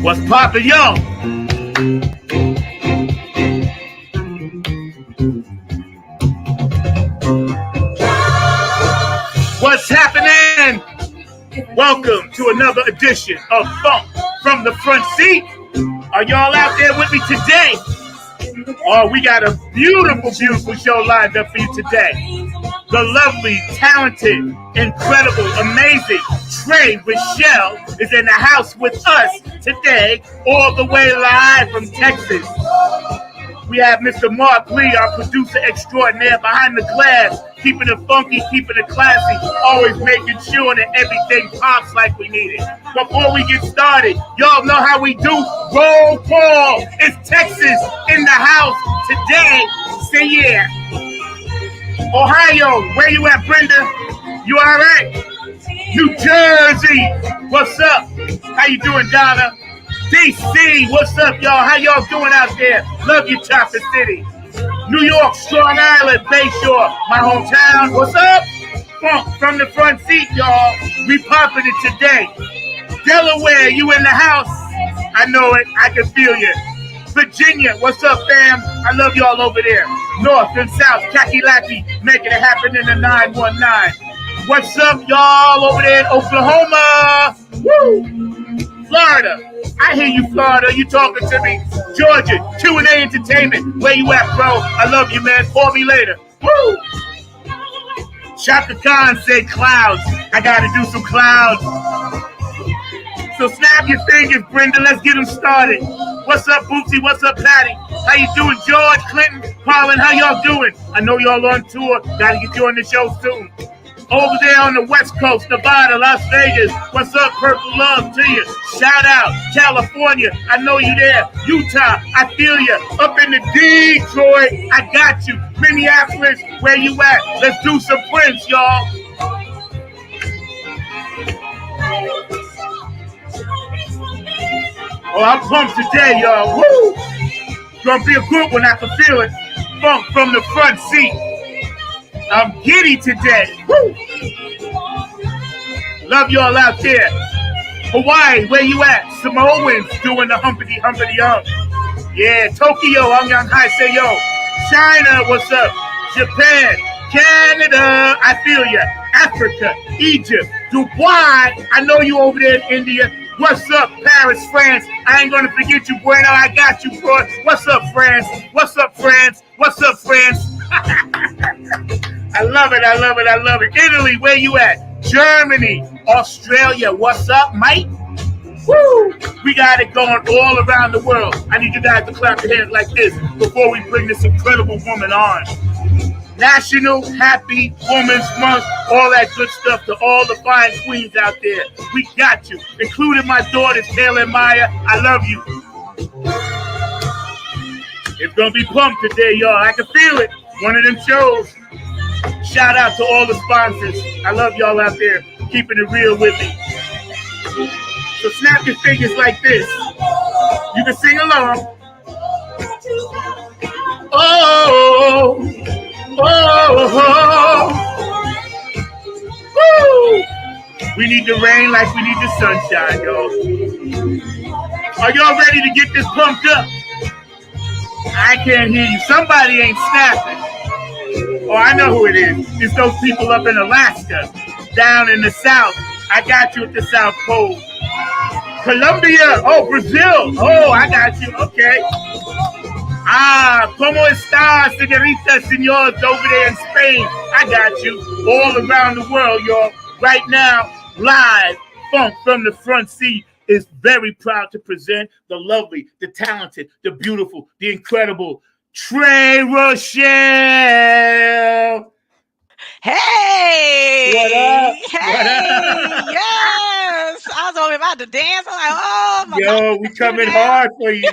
What's poppin', yo? What's happening? Welcome to another edition of Funk from the Front Seat. Are y'all out there with me today? Oh, we got a beautiful, beautiful show lined up for you today. The lovely, talented, incredible, amazing Tre Rochelle is in the house with us today, all the way live from Texas. We have Mr. Mark Lee, our producer extraordinaire, behind the glass, keeping it funky, keeping it classy, always making sure that everything pops like we need it. Before we get started, y'all know how we do. Roll call. It's Texas in the house today. Say yeah. Ohio, where you at, Brenda? You all right? New Jersey, what's up? How you doing, Donna? DC, what's up, y'all? How y'all doing out there? Love you, Chocolate City. New York, Strong Island, Bayshore, my hometown. What's up? Funk from the Front Seat, y'all. We popping it today. Delaware, you in the house? I know it. I can feel you. Virginia, what's up, fam? I love y'all over there. North and South, Kakalaki, making it happen in the 919. What's up, y'all, over there in Oklahoma? Woo! Florida. I hear you, Florida. You talking to me? Georgia, Q&A Entertainment. Where you at, bro? I love you, man. Call me later. Woo! Shaka Khan said clouds. I got to do some clouds. So snap your fingers, Brenda. Let's get them started. What's up, Bootsy? What's up, Patty? How you doing, George, Clinton, Colin? How y'all doing? I know y'all on tour. Got to get you on the show soon. Over there on the West Coast, Nevada, Las Vegas. What's up, Purple Love to you. Shout out, California. I know you there. Utah, I feel you. Up in the Detroit, I got you. Minneapolis, where you at? Let's do some Prince, y'all. Oh, I'm pumped today, y'all. Woo! Gonna be a good one, I can feel it. Funk from the Front Seat. I'm giddy today. Woo! Love y'all out there. Hawaii, where you at? Samoans doing the humpity hump. Yeah, Tokyo, I'm young high, say yo. China, what's up? Japan, Canada, I feel ya. Africa, Egypt, Dubai, I know you over there in India. What's up, Paris, France? I ain't gonna forget you, Bueno. I got you, bro. What's up, France? What's up, France? What's up, France? I love it, I love it, I love it. Italy, where you at? Germany, Australia, what's up, mate? Woo! We got it going all around the world. I need you guys to clap your hands like this before we bring this incredible woman on. National Happy Women's Month, all that good stuff to all the fine queens out there. We got you, including my daughters, Taylor and Maya. I love you. It's going to be pumped today, y'all. I can feel it. One of them shows. Shout out to all the sponsors. I love y'all out there keeping it real with me. So snap your fingers like this. You can sing along. Oh, woo! We need the rain like we need the sunshine, y'all. Are y'all ready to get this pumped up? I can't hear you. Somebody ain't snapping. Oh, I know who it is. It's those people up in Alaska, down in the South. I got you at the South Pole. Colombia. Oh, Brazil. Oh, I got you. Okay. Ah, ¿cómo está, señorita, señors, over there in Spain? I got you. All around the world, y'all. Right now, live, Funk from the Front Seat is very proud to present the lovely, the talented, the beautiful, the incredible Tre Rochelle. Hey! What up? Hey! What up? Yes! I was only about to dance. I'm like, oh my God. Yo, we coming hard for you.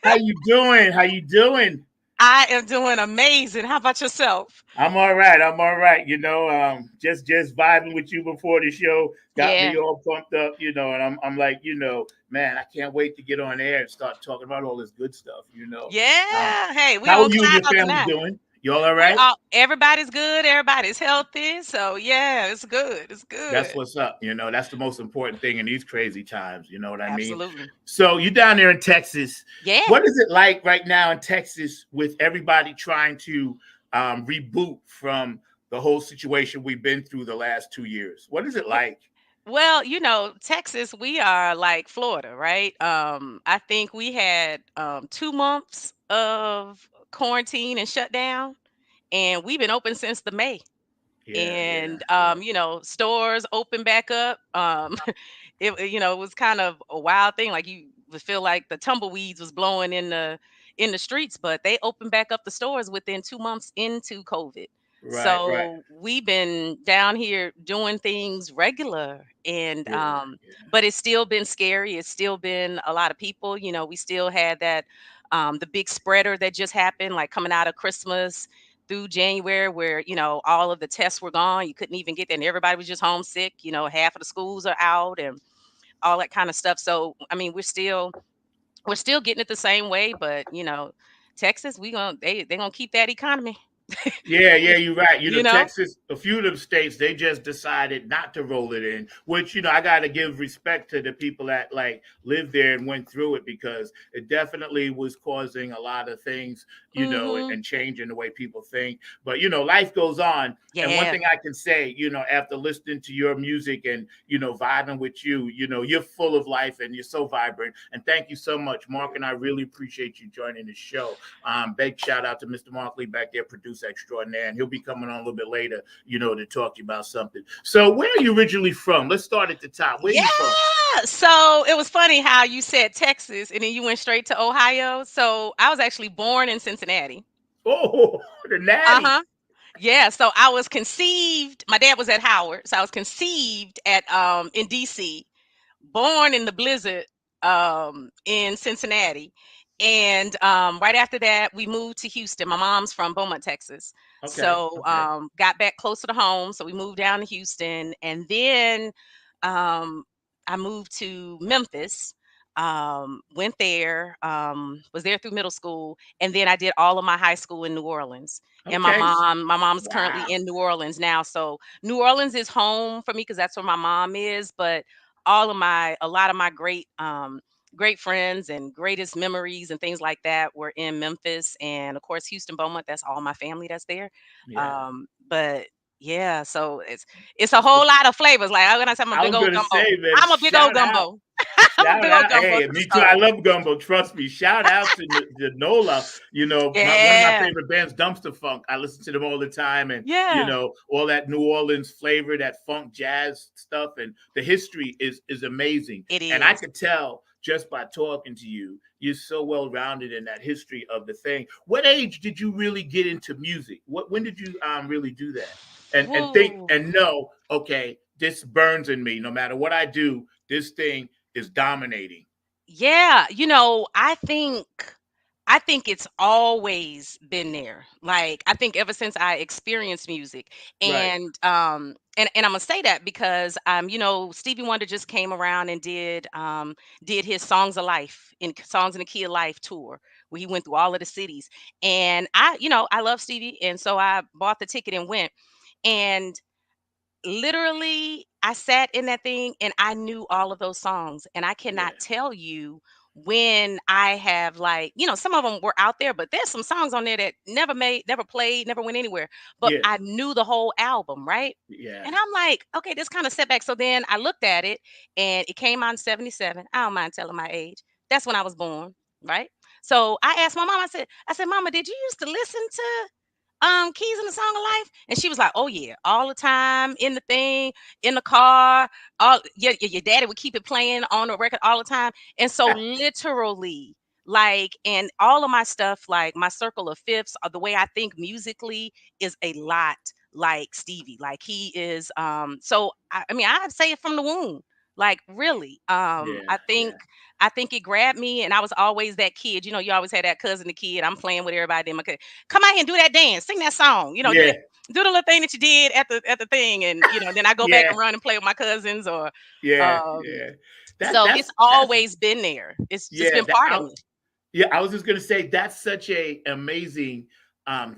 How you doing? How you doing? I am doing amazing. How about yourself? I'm all right. You know, just vibing with you before the show got me all pumped up. You know, and I'm like, you know, man, I can't wait to get on air and start talking about all this good stuff. You know. Yeah. Hey, we How on are you and your Clubhouse family now. doing? Y'all all We right? all everybody's good, everybody's healthy. So yeah, it's good. It's That's good. what's up. That's the most important thing in these crazy times. You know what I mean? Absolutely. So you down there in Texas. Yeah. What is it like right now in Texas with everybody trying to reboot from the whole situation we've been through the last 2 years? What is it like? Well, Texas, we are like Florida, right? I think we had 2 months of quarantine and shutdown, and we've been open since the May. Yeah, yeah, And yeah. stores open back up. It was kind of a wild thing. Like you would feel like the tumbleweeds was blowing in the streets, but they opened back up the stores within 2 months into COVID. Right, right. So we've been down here doing things regular, and Yeah, but it's still been scary. It's still been a lot of people. We still had that the big spreader that just happened, like coming out of Christmas through January, where all of the tests were gone. You couldn't even get there, and everybody was just homesick. Half of the schools are out, and all that kind of stuff. So I mean, we're still getting it the same way, but Texas, they're gonna keep that economy. yeah, yeah, you're right. you know. Texas, a few of them states, they just decided not to roll it in, which, I got to give respect to the people that like lived there and went through it because it definitely was causing a lot of things, Hmm. and changing the way people think. But, life goes on. And one Yeah. thing I can say, after listening to your music and, vibing with you, you're full of life and you're so vibrant. And thank you so much, Mark. And I really appreciate you joining the show. Big shout out to Mr. Mark Lee back there, producer extraordinaire, and he'll be coming on a little bit later, to talk to you about something. So, where are you originally from? Let's start at the top. Where are Yeah. you from? So it was funny how you said Texas and then you went straight to Ohio. So I was actually born in Cincinnati. Oh, the Uh Natty. huh. Yeah, so I was conceived. My dad was at Howard, so I was conceived at in DC, born in the blizzard in Cincinnati. And right after that, we moved to Houston. My mom's from Beaumont, Texas. Okay, So okay, got back closer to home. So we moved down to Houston. And then um, I moved to Memphis. Went there, was there through middle school, and then I did all of my high school in New Orleans. And my okay. mom's currently Wow. in New Orleans now. So New Orleans is home for me because that's where my mom is. But a lot of my great friends and greatest memories and things like that were in Memphis, and of course Houston Beaumont. That's all my family that's there. Yeah, But yeah, so it's a that's whole what's. lot of flavors. Like I'm gonna say, I'm a I big was old gonna gumbo. say, man, I'm a big old shout out. gumbo. I'm a Shout big old out. gumbo Hey, to the me too. I soul. love gumbo. Trust me. Shout out to Nola. One of my Yeah, favorite bands, Dumpster Funk. I listen to them all the time. And, yeah, all that New Orleans flavor, that funk jazz stuff. And the history is amazing. it And I is. could tell just by talking to you, you're so well rounded in that history of the thing. What age did you really get into music? When did you really do that? And think Woo. and know, okay, this burns in me. No matter what I do, this thing is dominating. Yeah, I think it's always been there. Like I think ever since I experienced music. Right. And I'm gonna say that because Stevie Wonder just came around and did his Songs in the Key of Life tour where he went through all of the cities. And I love Stevie, and so I bought the ticket and went. And literally, I sat in that thing and I knew all of those songs, and I Yeah. cannot tell you when I have, like, some of them were out there, but there's some songs on there that never played, never went anywhere, but Yeah. I knew the whole album, right? Yeah. And I'm like, okay, this kind of setback. So then I looked at it, and it came out in 77. I don't mind telling my age. That's when I was born, right? So I asked my mom, I said, Mama, did you used to listen to Keys in the Song of Life? And she was like, oh yeah, all the time, in the thing, in the car, all your daddy would keep it playing on the record all the time. And so literally, like, and all of my stuff, like my circle of fifths, or the way I think musically is a lot like Stevie. Like he is so I mean, I'd say it from the womb. Like really. Yeah. Yeah. I think it grabbed me, and I was always that kid. You always had that cousin, the kid. I'm playing with everybody. Then my kid, come out here and do that dance, sing that song. Do Yeah. that, do the little thing that you did at the thing, and then I go back Yeah. and run and play with my cousins, or Yeah. um. Yeah. So it's That's always been there. It's just yeah. been part of me. Yeah, I was just gonna say that's such a amazing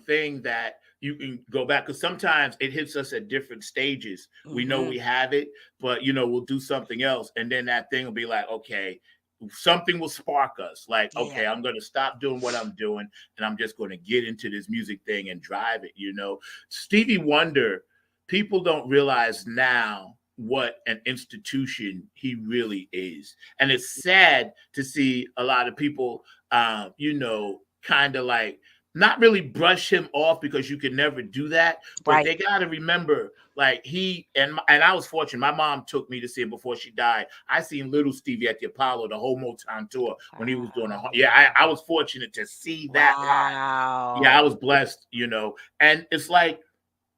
thing that you can go back, because sometimes it hits us at different stages. We know Hmm. we have it, but we'll do something else, and then that thing will be like, okay, something will spark us. Like, Yeah. okay, I'm going to stop doing what I'm doing, and I'm just going to get into this music thing and drive it. Stevie Wonder, people don't realize now what an institution he really is, and it's sad to see a lot of people, kind of like not really brush him off, because you can never do that. But Right. they got to remember, like, and I was fortunate. My mom took me to see him before she died. I seen little Stevie at the Apollo, the whole Motown tour, when he was doing a. Wow. Yeah, I was fortunate to see that live. Yeah, I Wow. was blessed. And it's like,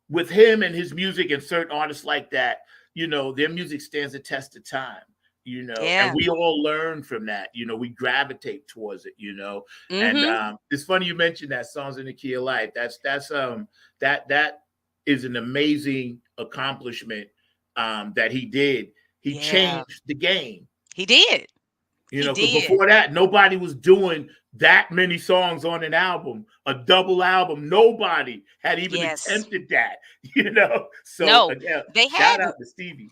with him and his music and certain artists like that, their music stands the test of time. And Yeah. we all learn from that. We gravitate towards it. And Hmm. it's funny you mentioned that songs in the key of life. That is an amazing accomplishment, that he did. He Yeah. changed the game. He did. He Because did. before that, nobody was doing that many songs on an album, a double album. Nobody had even Yes. attempted that. So No, again, they shout hadn't. out to Stevie.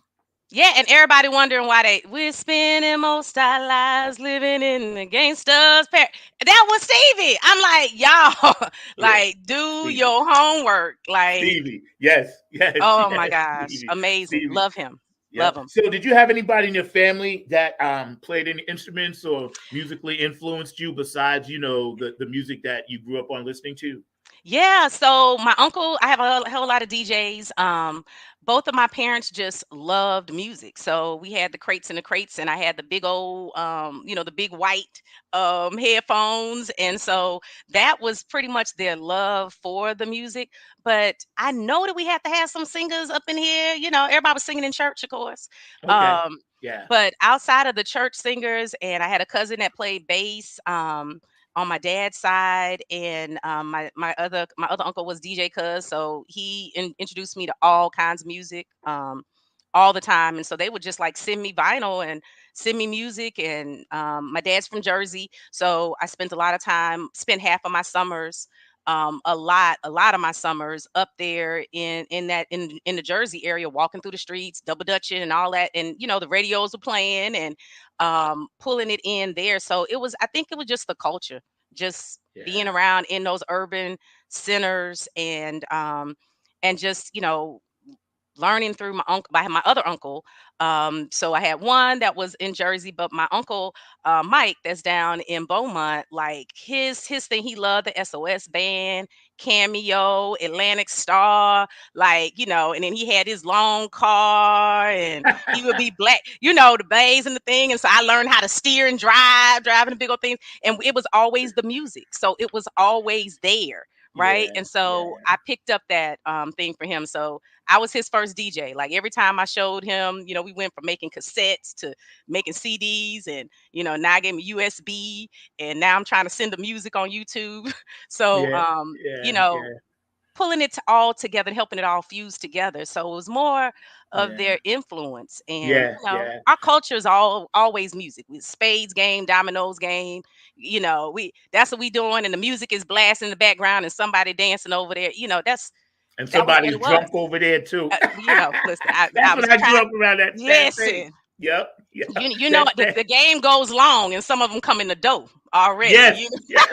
Yeah, and everybody wondering why we're spending most our lives living in the gangsters. That was Stevie. I'm like, y'all, Yeah, like, do Stevie. your homework. Like, Stevie. Yes, yes, oh my yes, gosh, Stevie. amazing. Stevie. Love him. Love Yep. him. So did you have anybody in your family that played any instruments or musically influenced you, besides, the music that you grew up on listening to? Yeah, so my uncle, I have a whole lot of DJs. Both of my parents just loved music. So we had the crates and the crates, and I had the big old, the big white headphones. And so that was pretty much their love for the music. But I know that we had to have some singers up in here. Everybody was singing in church, of course. Okay. Um, Yeah. but outside of the church singers, and I had a cousin that played bass. On my dad's side, and my other uncle was DJ Cuz, so he introduced me to all kinds of music, all the time. And so they would just like send me vinyl and send me music. And my dad's from Jersey, so I spent half of my summers, a lot of my summers up there in the Jersey area, walking through the streets, double dutching and all that. And the radios were playing, and pulling it in there. So I think it was just the culture, just being Yeah. around in those urban centers, and just learning through my uncle, by my other uncle. So I had one that was in Jersey, but my uncle, Mike, that's down in Beaumont. Like his thing, he loved the SOS band, Cameo, Atlantic Star, like and then he had his long car, and he would be black, the bays and the thing. And so I learned how to steer and driving the big old things, and it was always the music, so it was always there. Right. Yeah. And so Yeah. I picked up that thing for him. So I was his first DJ. Like every time I showed him, we went from making cassettes to making CDs, and now I gave him a USB, and now I'm trying to send the music on YouTube. So Yeah. Yeah. Yeah. pulling it all together and helping it all fuse together. So it was more of Yeah. their influence. And Yeah. Yeah. our culture is always music. We spades game, dominoes game. We that's what we doing, and the music is blasting in the background, and somebody dancing over there. And That was what somebody's it was. drunk over there too. Listen, I That's was when I grew trying. up around that thing. Listen, Yep. Yep. you know That the thing. game goes long, and some of them come in the dough already. Yes. Yes.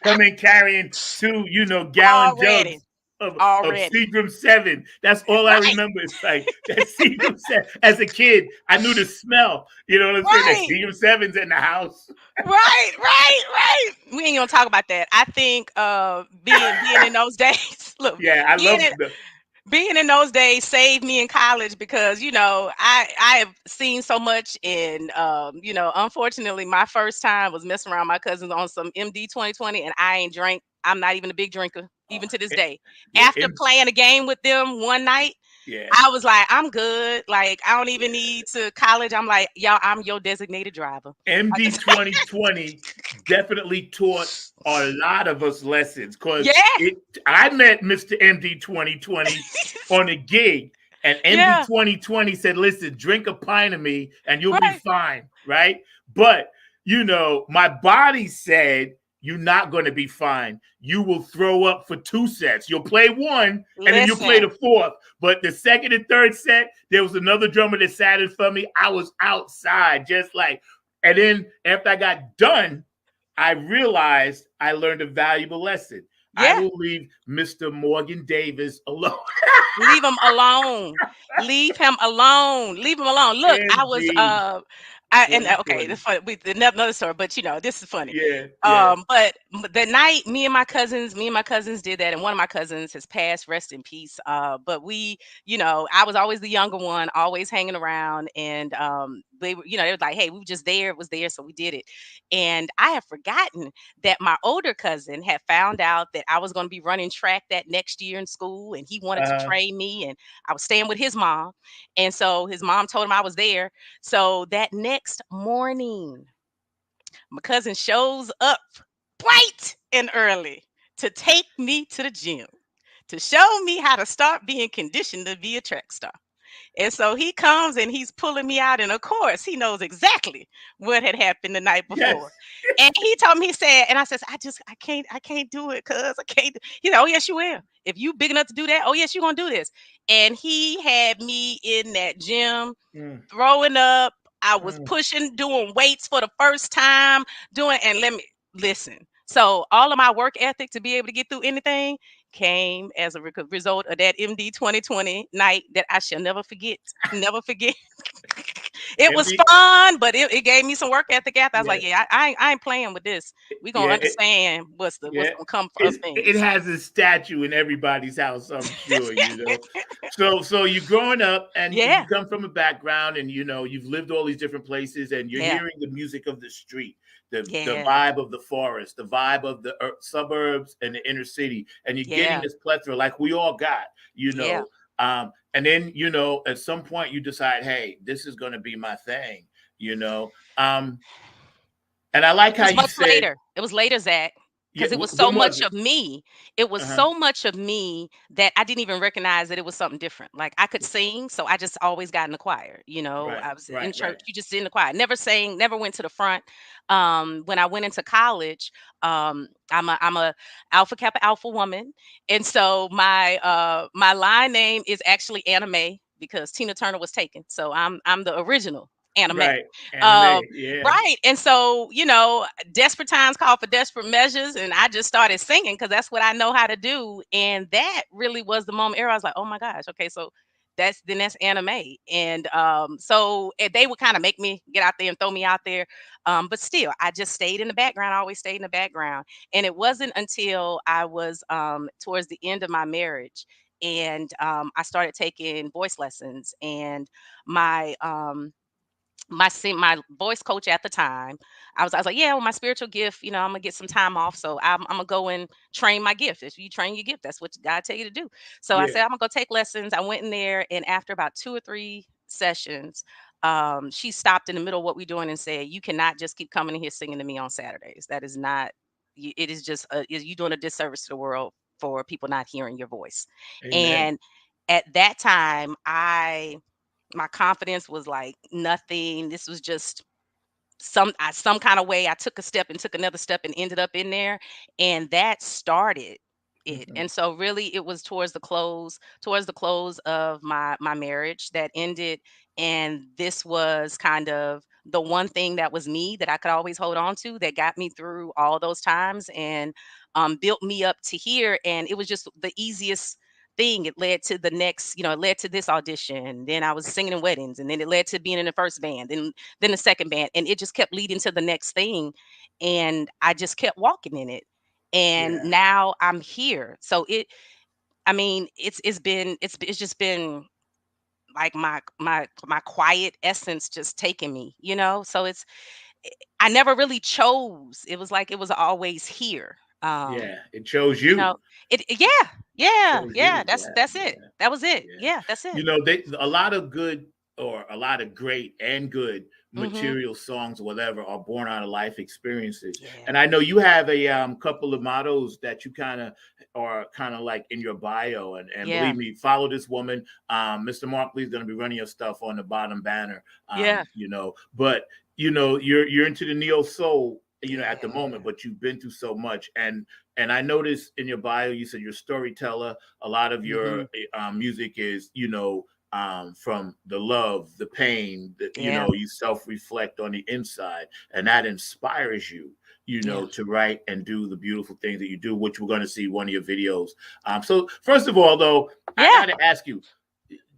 Come in carrying two, gallon Already, jugs of already. Seagram 7. That's all I Right, remember. It's like that Seagram 7. As a kid, I knew the smell. You know what I'm saying? That right, Seagram 7's in the house. right. We ain't gonna talk about that. I think being in those days, look, Yeah, I being love in being in those days saved me in college, because I have seen so much. And unfortunately my first time was messing around my cousins on some MD 2020, and I ain't drank. I'm not even a big drinker oh, even to this it- day. yeah, After playing a game with them one night, yeah. I was like, I'm good. Like, I don't even need to college. I'm like, y'all, I'm your designated driver. MD 2020 definitely taught a lot of us lessons, because Yeah. I met Mr. MD 2020 on a gig, and MD Yeah. 2020 said, listen, drink a pint of me and you'll be Right. fine, right? But my body said, you're not going to be fine. You will throw up for 2 sets. You'll play one and then you'll play Listen. the fourth. But the second and third set, there was another drummer that sat in for me. I was outside, just like, and then after I got done, I realized I learned a valuable lesson. I Yeah. will leave Mr. Morgan Davis alone. Leave him alone. Leave him alone. Leave him alone. Look, I was MG okay, 2020. the fun with another story, but this is funny. Yeah, yeah. But the night me and my cousins did that, and one of my cousins has passed, rest in peace. But I was always the younger one, always hanging around, and they were, they was like, hey, we were just there, it was there, so we did it. And I have forgotten that my older cousin had found out that I was going to be running track that next year in school, and he wanted to Uh-huh. train me, and I was staying with his mom, and so his mom told him I was there. So that next morning, my cousin shows up bright and early to take me to the gym to show me how to start being conditioned to be a track star. And so he comes and he's pulling me out, and of course, he knows exactly what had happened the night Yes. before. And he told me, he said, and I says, I can't do it, cuz I can't. He said, oh yes, you will. If you big enough to do that, oh yes, you're gonna do this. And he had me in that gym Mm, throwing up. I was mm. pushing, doing weights for the first time, and let me listen. So all of my work ethic to be able to get through anything came as a result of that MD 2020 night that I shall never forget. Never forget. It was MD, fun, but it gave me some work ethic after. I was yeah, like, yeah, I ain't playing with this. We gonna yeah, understand what's yeah. gonna come for us It things. has a statue in everybody's house, I'm sure, you know. So you're growing up and you Yeah, come from a background and you've lived all these different places and you're yeah, hearing the music of the street, the yeah, vibe of the forest, the vibe of the suburbs and the inner city, and you're getting yeah, this plethora like we all got, you yeah. know. And then at some point you decide, hey, this is going to be my thing, you know. And I like It how was you much said, later. It was later, Zach, yeah, because it was so when was much it? of me. It was Uh-huh. so much of me that I didn't even recognize that it was something different. Like I could sing, so I just always got in the choir. Right, I was right, in right. church. You just in the choir. Never sang. Never went to the front. When I went into college, I'm a Alpha Kappa Alpha woman, and so my line name is actually Anime because Tina Turner was taken. So I'm the original Anime. Right. Anime. Um, Yeah. right. And so, desperate times call for desperate measures. And I just started singing because that's what I know how to do. And that really was the moment I was like, oh my gosh, okay, so that's anime. And they would kind of make me get out there and throw me out there. But still, I just stayed in the background. I always stayed in the background. And it wasn't until I was towards the end of my marriage and I started taking voice lessons and my my voice coach at the time, I was like, yeah, well, my spiritual gift, I'm gonna get some time off, so I'm gonna go and train my gift. If you train your gift, that's what God tell you to do. So I Yeah. said I'm gonna go take lessons. I went in there, and after about 2 or 3 sessions, she stopped in the middle of what we're doing and said, you cannot just keep coming in here singing to me on Saturdays. That is not. It is just you doing a disservice to the world for people not hearing your voice. Amen. And at that time, my confidence was like nothing. This was just some kind of way I took a step and took another step and ended up in there, and that started it. Hmm. And so really it was towards the close of my marriage that ended, and this was kind of the one thing that was me that I could always hold on to that got me through all those times and built me up to here. And it was just the easiest thing. It led to the next, it led to this audition. Then I was singing in weddings, and then it led to being in the first band, then the second band, and it just kept leading to the next thing. And I just kept walking in it. And Yeah. now I'm here. So I mean, it's just been like my quiet essence just taking me. So I never really chose. It was like it was always here. Yeah. It chose You you. know, yeah, yeah, Chose yeah. you. That's Yeah. it. That was it. Yeah. Yeah, that's it. They a lot of good or a lot of great and good Mhm. material songs, whatever, are born out of life experiences. Yeah. And I know you have a couple of mottos that you kind of are kind of like in your bio. And Yeah. believe me, follow this woman. Mr. Mark Lee is going to be running your stuff on the bottom banner. Yeah. But you're into the neo soul at the moment, Yeah. but you've been through so much. And I noticed in your bio, you said you're a storyteller. A lot of your Hmm. music is, from the love, the pain, Yeah. you self-reflect on the inside, and that inspires you, Yeah. to write and do the beautiful things that you do, which we're going to see one of your videos. So first of all, though, I Yeah. got to ask you,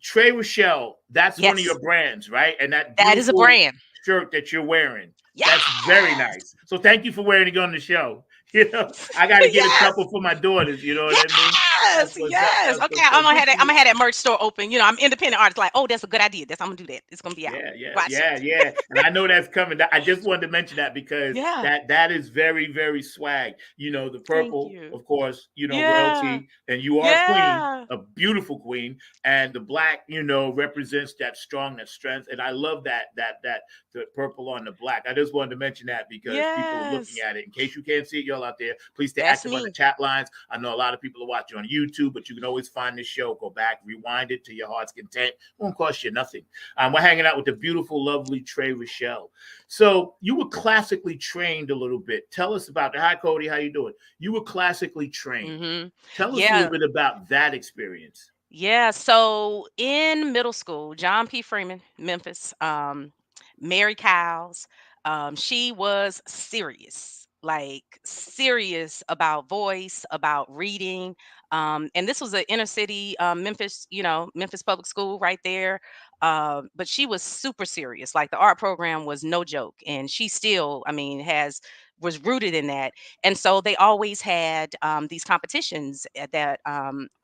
Tre Rochelle, that's one of Yes. your brands, right? And that That is a beautiful brand. shirt that you're wearing, that's very Yes. nice. So thank you for wearing it on the show. I got to get a Yes. couple for my daughters. You know what I mean? That's Yes. what's up. Yes. That's Okay. what's I'm up. gonna Good have that. for I'm you. gonna have that merch store open. I'm independent artist. Like, oh, that's a good idea. I'm gonna do that. It's gonna be out. Yeah, yeah, Watch yeah, it. yeah. And I know that's coming. I just wanted to mention that because Yeah. that is very, very swag. The Thank purple, you. of course, Yeah. royalty, and you are a queen, Yeah. a beautiful queen. And the black, represents that strong, that strength. And I love that the purple on the black. I just wanted to mention that because people are looking Yes. at it. In case you can't see it, y'all out there, please stay That's active on the me. chat lines. I know a lot of people are watching on YouTube, but you can always find this show. Go back, rewind it to your heart's content. It won't cost you nothing. We're hanging out with the beautiful, lovely Tre Rochelle. So you were classically trained a little bit. Tell us about that. Hi, Cody. How you doing? You were classically trained. Hmm. Tell us a little Yeah. bit about that experience. Yeah. So in middle school, John P. Freeman, Memphis, Mary Cowles, she was serious, like serious about voice, about reading. And this was an inner city Memphis, Memphis public school right there. But she was super serious. Like the art program was no joke. And she still, I mean, was rooted in that. And so they always had these competitions that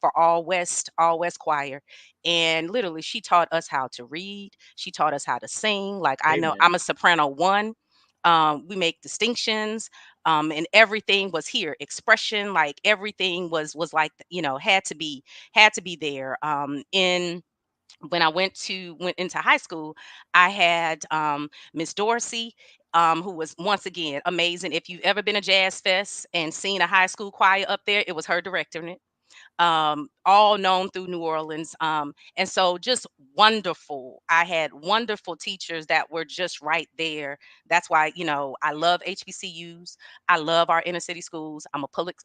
for all west choir, and literally she taught us how to read, she taught us how to sing. Like, I know Amen. I'm a soprano one. We make distinctions, and everything was here, expression, like everything was like, had to be there. In When I went into high school, I had Miss Dorsey, who was once again amazing. If you've ever been a jazz fest and seen a high school choir up there, it was her directing it, all known through New Orleans. And so just wonderful. I had wonderful teachers that were just right there. That's why, I love HBCUs. I love our inner city schools. I'm a public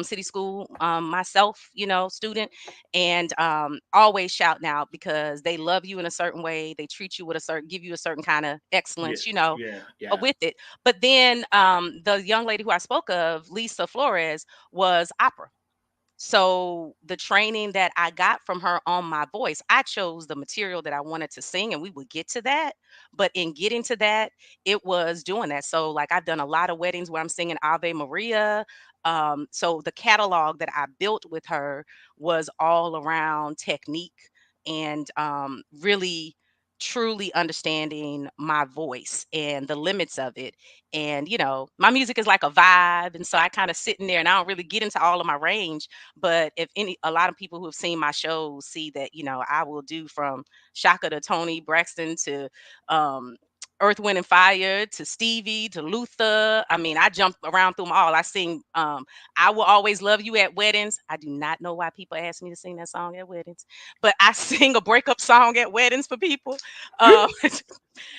city school myself, student, and always shouting out because they love you in a certain way. They treat you with give you a certain kind of Yeah, excellence, yeah, yeah. with it. But then the young lady who I spoke of, Lisa Flores, was opera. So the training that I got from her on my voice, I chose the material that I wanted to sing, and we would get to that. But in getting to that, it was doing that. So, like, I've done a lot of weddings where I'm singing Ave Maria. So the catalog that I built with her was all around technique and really truly understanding my voice and the limits of it. And my music is like a vibe, and so I kind of sit in there and I don't really get into all of my range. But if a lot of people who have seen my shows see that, I will do from Shaka to Tony Braxton to um, Earth, Wind, and Fire to Stevie to Luther. I mean, I jump around through them all. I sing I Will Always Love You at weddings. I do not know why people ask me to sing that song at weddings, but I sing a breakup song at weddings for people. Um,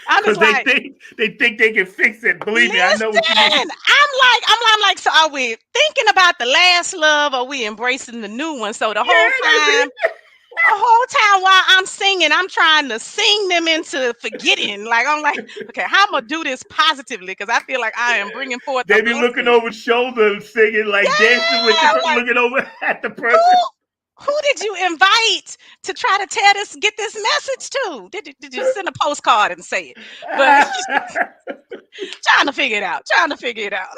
I'm just Because they like, think they think they can fix it. Believe me, I know what you listen, mean. I'm like, so are we thinking about the last love? Or are we embracing the new one? So Yeah, that's it. the whole time while I'm singing, I'm trying to sing them into forgetting. Like, I'm like, okay, how am I gonna do this positively? Because I feel like I am bringing forth a They be looking blessing. over shoulder and singing, like dancing with Yeah, I'm like, looking over at the person. who did you invite to try to get this message to? Did you send a postcard and say it? But trying to figure it out, trying to figure it out.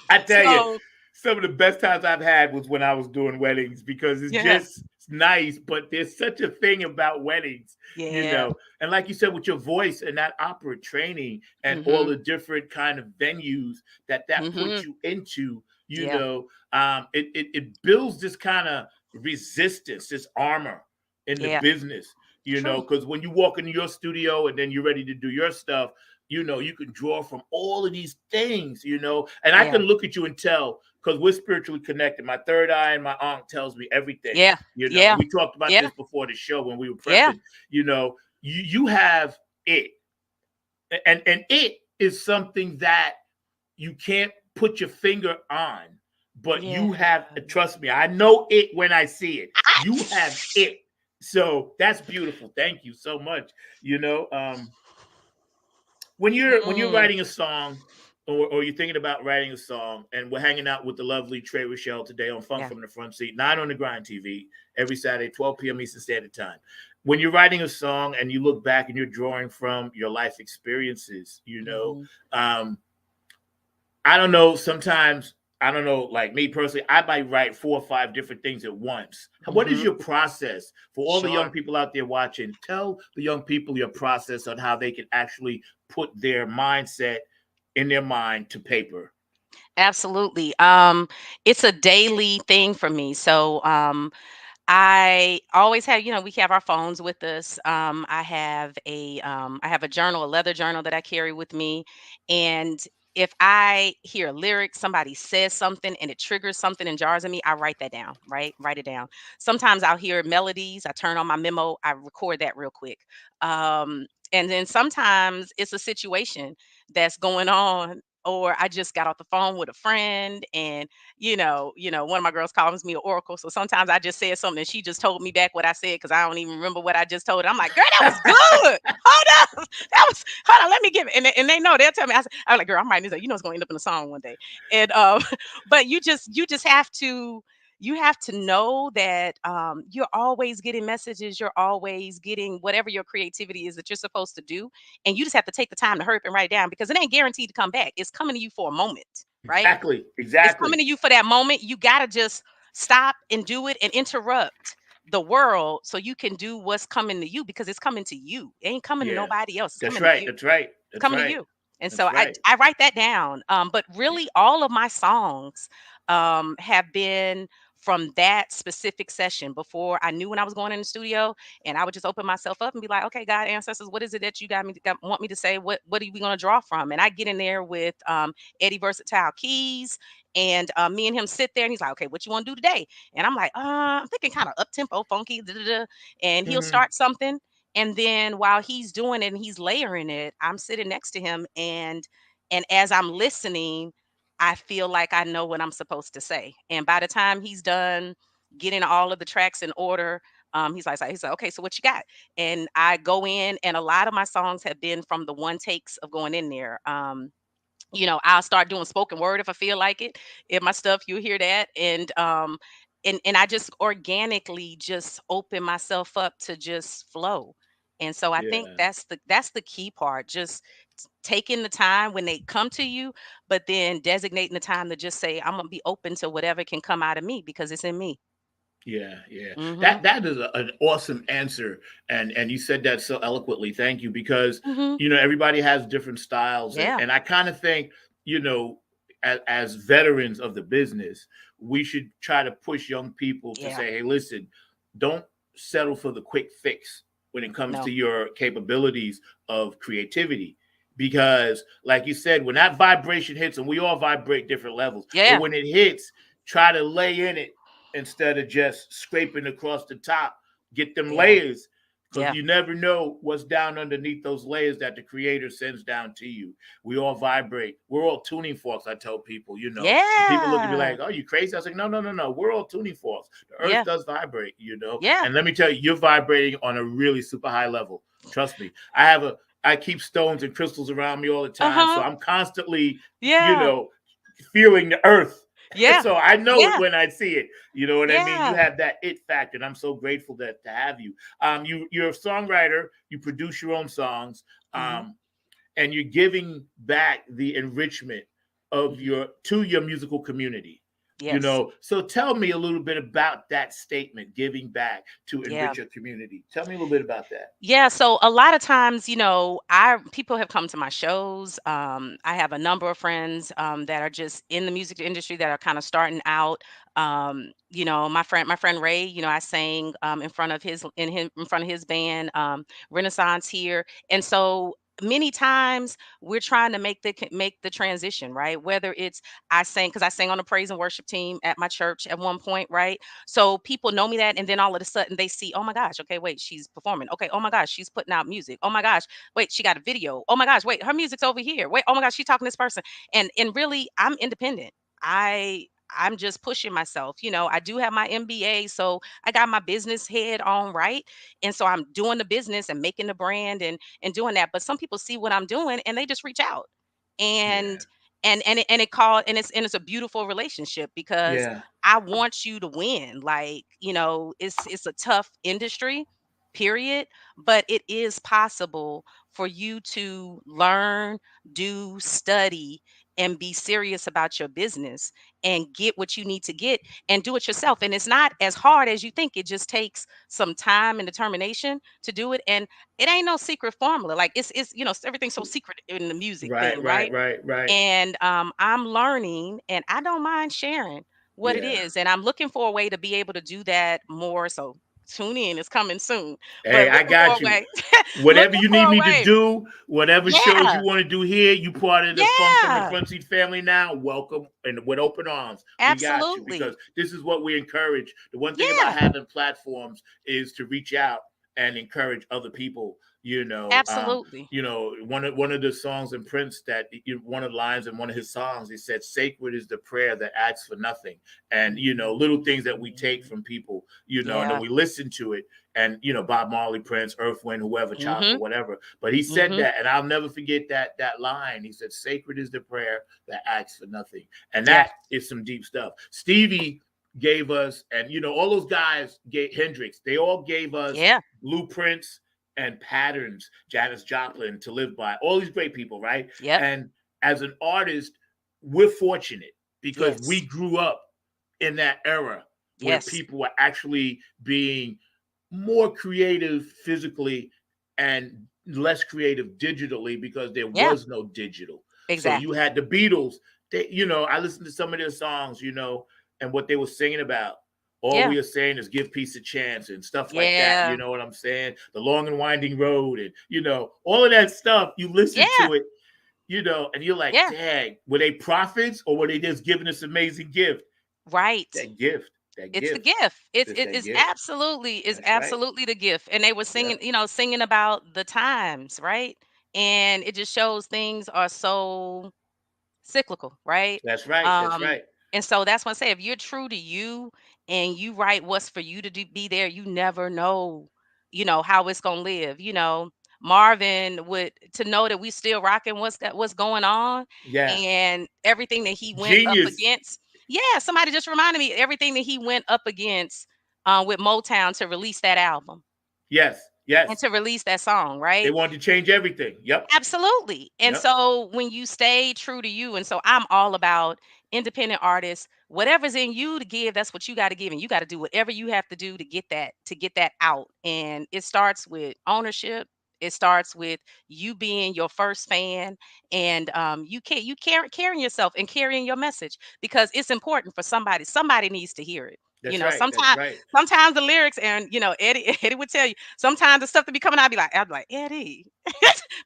I tell you, So some of the best times I've had was when I was doing weddings because yeah, it's nice, but there's such a thing about weddings, yeah. And like you said, with your voice and that opera training and all Mhm. the different kind of venues that puts Mhm. you into, Yeah. it builds this kind of resistance, this armor in the Yeah. business, True. because when you walk into your studio and then you're ready to do your stuff, you can draw from all of these things, and I Yeah. can look at you and tell because we're spiritually connected. My third eye and my aunt tells me everything. Yeah. Yeah. We talked about Yeah. this before the show when we were Yeah. prepping. You have it, and it is something that you can't put your finger on, but Yeah. you have, trust me, I know it when I see it. I, You have it. So that's beautiful. Thank you so much. You know, when you're mm, writing a song, or you're thinking about writing a song, and we're hanging out with the lovely Tre Rochelle today on Funk yeah. from the Front Seat, 9 on the Grind TV, every Saturday, 12 p.m. Eastern Standard Time. When you're writing a song and you look back and you're drawing from your life experiences, Hmm. I don't know, sometimes, I don't know, like me personally, I might write 4 or 5 different things at once. What is Hmm. your process for all the young Sure. people out there watching? Tell the young people your process on how they can actually put their mindset in their mind to paper. Absolutely. It's a daily thing for me. So, I always have, we have our phones with us. I have a journal, a leather journal that I carry with me. And if I hear a lyric, somebody says something and it triggers something and jars in me, I write that down, right? Write it down. Sometimes I'll hear melodies. I turn on my memo. I record that real quick. And then sometimes it's a situation that's going on, or I just got off the phone with a friend, and one of my girls calls me an oracle. So sometimes I just said something and she just told me back what I said because I don't even remember what I just told her. I'm like, girl, that was good. Hold up. That was hold on, let me give it. And they know, they'll tell me. I'm like, girl, I'm writing this. It's gonna end up in a song one day. And but you just have to know that you're always getting messages, you're always getting whatever your creativity is that you're supposed to do. And you just have to take the time to hurry up and write it down because it ain't guaranteed to come back. It's coming to you for a moment, right? Exactly, It's exactly. coming to you for that moment. You got to just stop and do it and interrupt the world so you can do what's coming to you because it's coming to you. It ain't coming to Yeah, nobody else. It's that's coming to right. you. That's right. It's That's coming to right. you. And so That's I right. I write that down. But really, all of my songs have been from that specific session before I knew when I was going in the studio, and I would just open myself up and be like, okay, God, ancestors, what is it that you want me to say? What are we going to draw from? And I get in there with Eddie Versatile Keys, and me and him sit there, and he's like, okay, what you want to do today? And I'm like, I'm thinking kind of up tempo, funky, da, da, da. And he'll Hmm. start something, and then while he's doing it and he's layering it, I'm sitting next to him, and as I'm listening, I feel like I know what I'm supposed to say. And by the time he's done getting all of the tracks in order, he's like, okay, so what you got? And I go in, and a lot of my songs have been from the one takes of going in there. I'll start doing spoken word if I feel like it. In my stuff, you'll hear that. And I just organically just open myself up to just flow. And so I think Yeah. that's the key part. Just taking the time when they come to you, but then designating the time to just say, I'm gonna be open to whatever can come out of me because it's in me. Yeah, yeah. Hmm. That is an awesome answer, and you said that so eloquently. Thank you, because Hmm. everybody has different styles, and Yeah. and I kind of think, you know as veterans of the business, we should try to push young people to Yeah. say, hey, listen, don't settle for the quick fix when it comes to No. your capabilities of creativity, because, like you said, when that vibration hits, and we all vibrate different levels, but Yeah. when it hits, try to lay in it instead of just scraping across the top. Get them Yeah. layers, because Yeah. you never know what's down underneath those layers that the creator sends down to you. We all vibrate. We're all tuning forks, I tell people, and people look at me Yeah. like, oh, you crazy? I was like, no, no, no, no. We're all tuning forks. The earth Yeah. does vibrate. Yeah. And let me tell you, you're vibrating on a really super high level. Trust me. I keep stones and crystals around me all the time. So Uh-huh. I'm constantly, you Yeah. know, feeling the earth. Yeah. So I know it Yeah. when I see it. You know what I mean? You Yeah. have that it factor, and I'm so grateful to have you. You're a songwriter. You produce your own songs, Hmm. um, and you're giving back the enrichment of Hmm. your musical community. Yes. So tell me a little bit about that statement, giving back to Yeah. enrich your community. Tell me a little bit about that. Yeah, so a lot of times, I people have come to my shows. I have a number of friends that are just in the music industry that are kind of starting out. My friend Ray, I sang in front of his band, Renaissance here, and so many times we're trying to make the transition, right? Whether it's I sang, because I sang on the praise and worship team at my church at one point, right? So people know me that, and then all of a sudden they see, oh my gosh, okay, wait, she's performing. Okay, oh my gosh, she's putting out music. Oh my gosh, wait, she got a video. Oh my gosh, wait, her music's over here. Wait, oh my gosh, she's talking to this person. And really, I'm independent. I'm just pushing myself. I do have my MBA, so I got my business head on right. And so I'm doing the business and making the brand and doing that. But some people see what I'm doing and they just reach out. Yeah. And it called and it's a beautiful relationship because Yeah. I want you to win. Like, it's a tough industry, period, but it is possible for you to learn, do, study, and be serious about your business and get what you need to get and do it yourself. And it's not as hard as you think. It just takes some time and determination to do it. And it ain't no secret formula. Like everything's so secret in the music Right, thing, right, right? right, right. And I'm learning and I don't mind sharing what it Yeah. is. And I'm looking for a way to be able to do that more. So tune in, it's coming soon. But Hey, I looking for got a you. way, Whatever looking you for need a me to way. do, whatever shows Yeah, you want to do here, you part of the Funk from the yeah, Front Seat family now. Welcome and with open arms. We got you because absolutely. this is what we encourage. The one thing about Yeah, having platforms is to reach out and encourage other people. absolutely. One of the songs in Prince that one of the lines in one of his songs, he said, "Sacred is the prayer that asks for nothing." And little things that we take Mhm. from people, and then Yeah. we listen to it and Bob Marley, Prince, Earth, Wind, whoever, Chaka, Mhm. whatever. But he said Mhm. that, and I'll never forget that line. He said, "Sacred is the prayer that asks for nothing," and Yeah. that is some deep stuff. Stevie gave us, and all those guys, Hendrix, they all gave us Yeah. blueprints and patterns. Janis Joplin, To Live By, all these great people, right? Yep. And as an artist, we're fortunate because we Yes. grew up in that era where Yes. people were actually being more creative physically and less creative digitally because there Yeah. was no digital. So you Exactly. had the Beatles. I listened to some of their songs, and what they were singing about. All Yeah. we are saying is give peace a chance and stuff like that. You Yeah. know what I'm saying? The long and winding road and all of that stuff. You listen Yeah. to it, and you're like, Yeah. dang, were they prophets or were they just giving this amazing gift? Right. That gift, that It's the gift, gift. It's just it that is gift. absolutely is That's right. absolutely the gift. And they were singing, Yep. singing about the times, right? And it just shows things are so cyclical, right? That's right. That's Um, right. and so that's what I say. If you're true to you and you write what's for you to do, be there, you never know, how it's gonna live. Marvin would to know that we still rocking what's going on Yeah. and everything that he went up Genius. against. Yeah, somebody just reminded me everything that he went up against with Motown to release that album Yes. and Yes. to release that song, They right? wanted to change everything. Yep. Absolutely. And Yep. so when you stay true to you, and so I'm all about independent artists, whatever's in you to give, that's what you got to give. And you got to do whatever you have to do to get that out. And it starts with ownership. It starts with you being your first fan and carrying yourself and carrying your message because it's important for somebody. Somebody needs to hear it. That's right. That's Sometimes right. sometimes the lyrics and Eddie would tell you sometimes the stuff that be coming out, I'd be like, Eddie.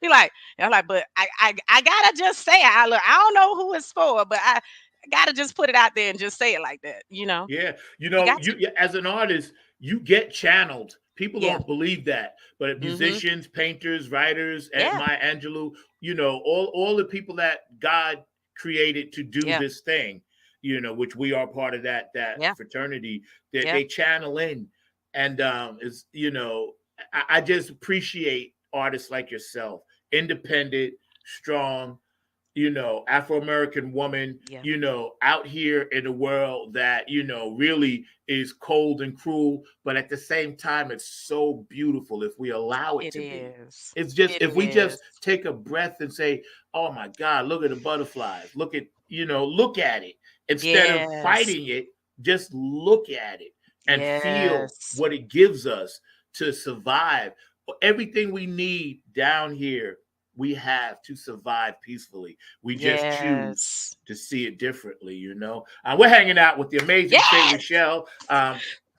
Be like, I'm like, but I gotta just say it. I don't know who it's for, but I gotta just put it out there and just say it like that. Yeah. You got to. You as an artist, you get channeled. People Yeah. don't believe that, but Mm-hmm. musicians, painters, writers, Yeah. Maya Angelou, all the people that God created to do Yeah. this thing, which we are part of that Yeah. fraternity, that Yeah. they channel in, and is I just appreciate artists like yourself, independent, strong, Afro American woman, Yeah. out here in a world that, really is cold and cruel, but at the same time, it's so beautiful if we allow it It to be. is. It's just, It if we just is. take a breath and say, oh my God, look at the butterflies, look at it. Instead of Yes. fighting it, just look at it and feel Yes. what it gives us to survive. Everything we need down here we have to survive peacefully. We just choose Yes. to see it differently. We're hanging out with the amazing Tre Yes. Rochelle.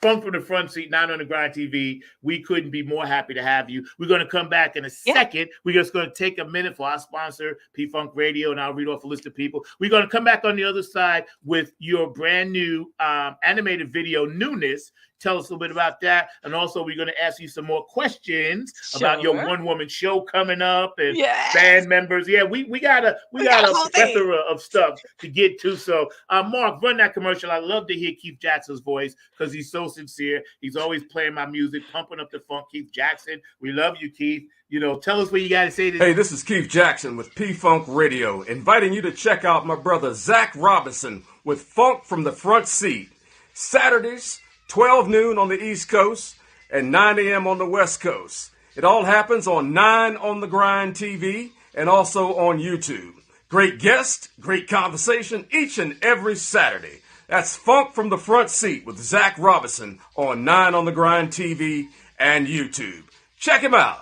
Funk from the Front Seat, 9 on the Grind TV. We couldn't be more happy to have you. We're going to come back in a second. We're just going to take a minute for our sponsor, P-Funk Radio, and I'll read off a list of people. We're going to come back on the other side with your brand new animated video, Newness. Tell us a little bit about that. And also, we're going to ask you some more questions about your one-woman show coming up and band members. Yeah, we got a plethora of stuff to get to. So, Mark, run that commercial. I love to hear Keith Jackson's voice because he's so sincere. He's always playing my music, pumping up the funk. Keith Jackson, we love you, Keith. You know, tell us what you got to say. Hey, this is Keith Jackson with P-Funk Radio, inviting you to check out my brother Zach Robinson with Funk from the Front Seat. Saturdays, 12 noon on the East Coast and 9 a.m. on the West Coast. It all happens on 9 on the Grind TV and also on YouTube. Great guest, great conversation each and every Saturday. That's Funk from the Front Seat with Zach Robinson on 9 on the Grind TV and YouTube. Check him out.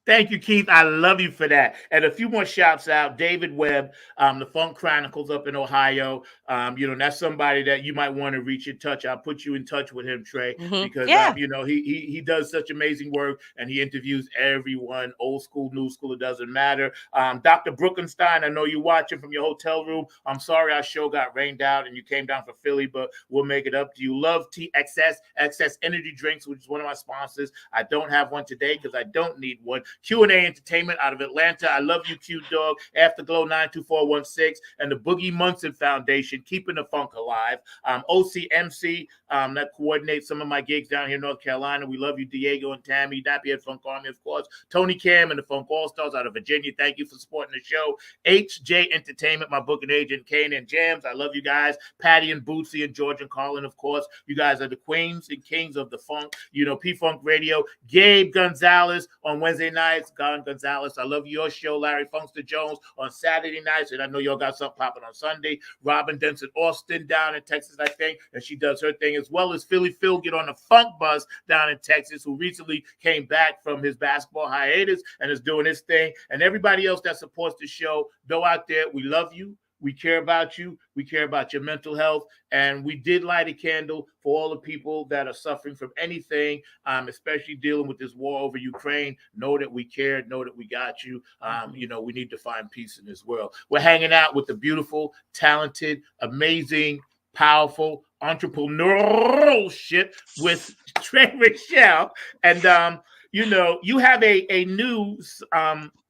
Thank you, Keith. I love you for that. And a few more shouts out. David Webb, the Funk Chronicles up in Ohio. That's somebody that you might want to reach in touch. I'll put you in touch with him, Trey, because he does such amazing work and he interviews everyone, old school, new school, it doesn't matter. Dr. Brookenstein, I know you're watching from your hotel room. I'm sorry our show got rained out and you came down for Philly, but we'll make it up to you. Love TXS, Excess Energy Drinks, which is one of my sponsors. I don't have one today because I don't need one. Q&A Entertainment out of Atlanta. I love you, Q Dog. Afterglow 92416 and the Boogie Munson Foundation, keeping the funk alive. OCMC, that coordinates some of my gigs down here in North Carolina. We love you, Diego and Tammy. Nappy Funk Army, of course. Tony Cam and the Funk All-Stars out of Virginia. Thank you for supporting the show. HJ Entertainment, my booking agent, Kane and Jams. I love you guys. Patty and Bootsy and George and Colin, of course. You guys are the queens and kings of the funk. P-Funk Radio. Gabe Gonzalez on Wednesday nights. Gonzalez, I love your show. Larry Funkster Jones on Saturday nights, and I know y'all got something popping on Sunday. Robin Denson Austin down in Texas, I think, and she does her thing, as well as Philly Phil get on the funk bus down in Texas, who recently came back from his basketball hiatus and is doing his thing. And everybody else that supports the show, go out there. We love you. We care about you. We care about your mental health. And we did light a candle for all the people that are suffering from anything, especially dealing with this war over Ukraine. Know that we care. Know that we got you. We need to find peace in this world. We're hanging out with the beautiful, talented, amazing, powerful, entrepreneurial shit with Tre Rochelle. And, you have a new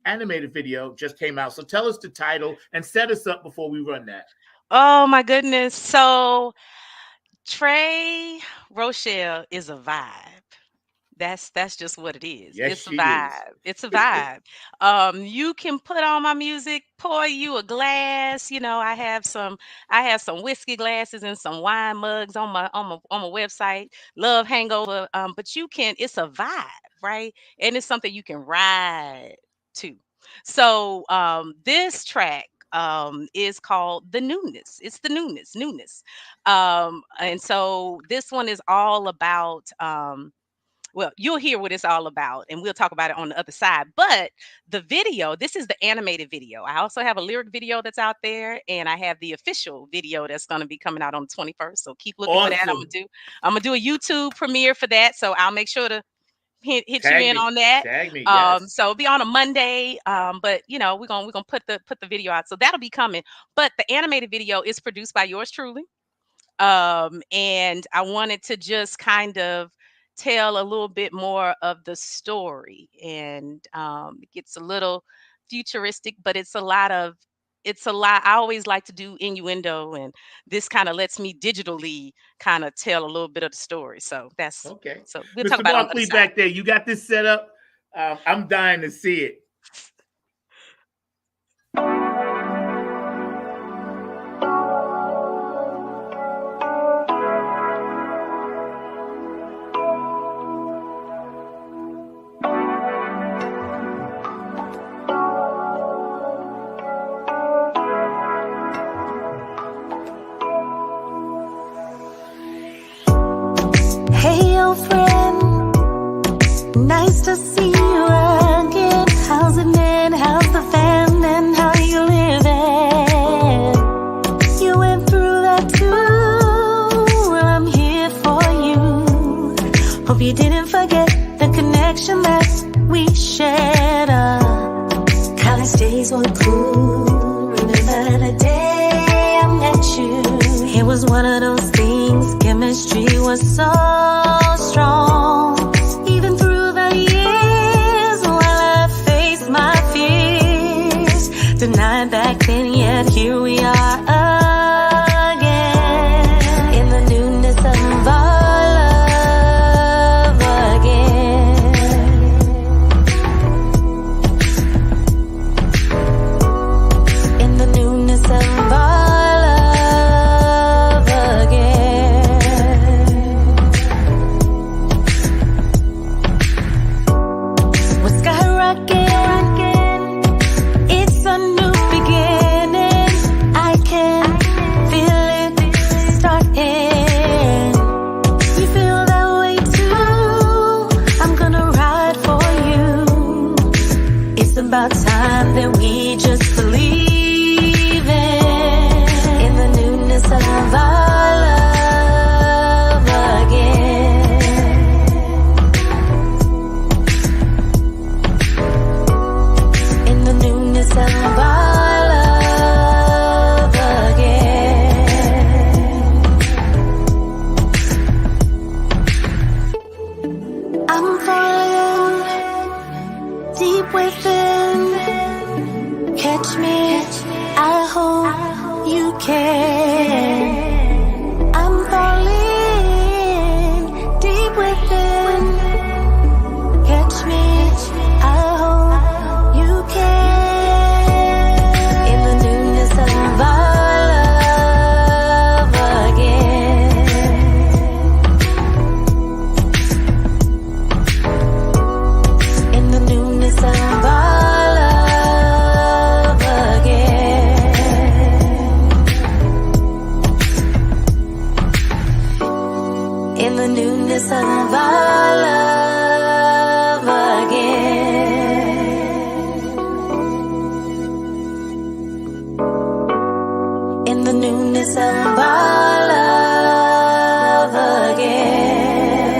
animated video just came out. So tell us the title and set us up before we run that. Oh, my goodness. So Tre Rochelle is a vibe. That's just what it is. Yes, it's a vibe. It's a vibe. You can put on my music, pour you a glass. I have some whiskey glasses and some wine mugs on my website. Love Hangover. But it's a vibe, right? And it's something you can ride to. So this track is called The Newness. It's the newness. And so this one is all about well, you'll hear what it's all about, and we'll talk about it on the other side. But the video, this is the animated video. I also have a lyric video that's out there, and I have the official video that's going to be coming out on the 21st. So keep looking for that. I'm gonna do a YouTube premiere for that. So I'll make sure to hit you in on that. Tag me, yes. So it'll be on a Monday. But we're gonna put the video out. So that'll be coming. But the animated video is produced by yours truly. And I wanted to just kind of tell a little bit more of the story, and it gets a little futuristic, but it's a lot. I always like to do innuendo, and this kind of lets me digitally kind of tell a little bit of the story. So that's okay. So we'll Mr. talk about Barkley back there. You got this set up. I'm dying to see it. Hey, old friend, nice to see you again. How about time that we just believe in the newness of our love again. In the newness of our love again. I'm falling deep within. Catch me, I hope you can. I'm falling deep within. Catch me, I hope you can. In the newness of our love again. In the newness of our love again. In the newness of our love again. In the newness of our love again.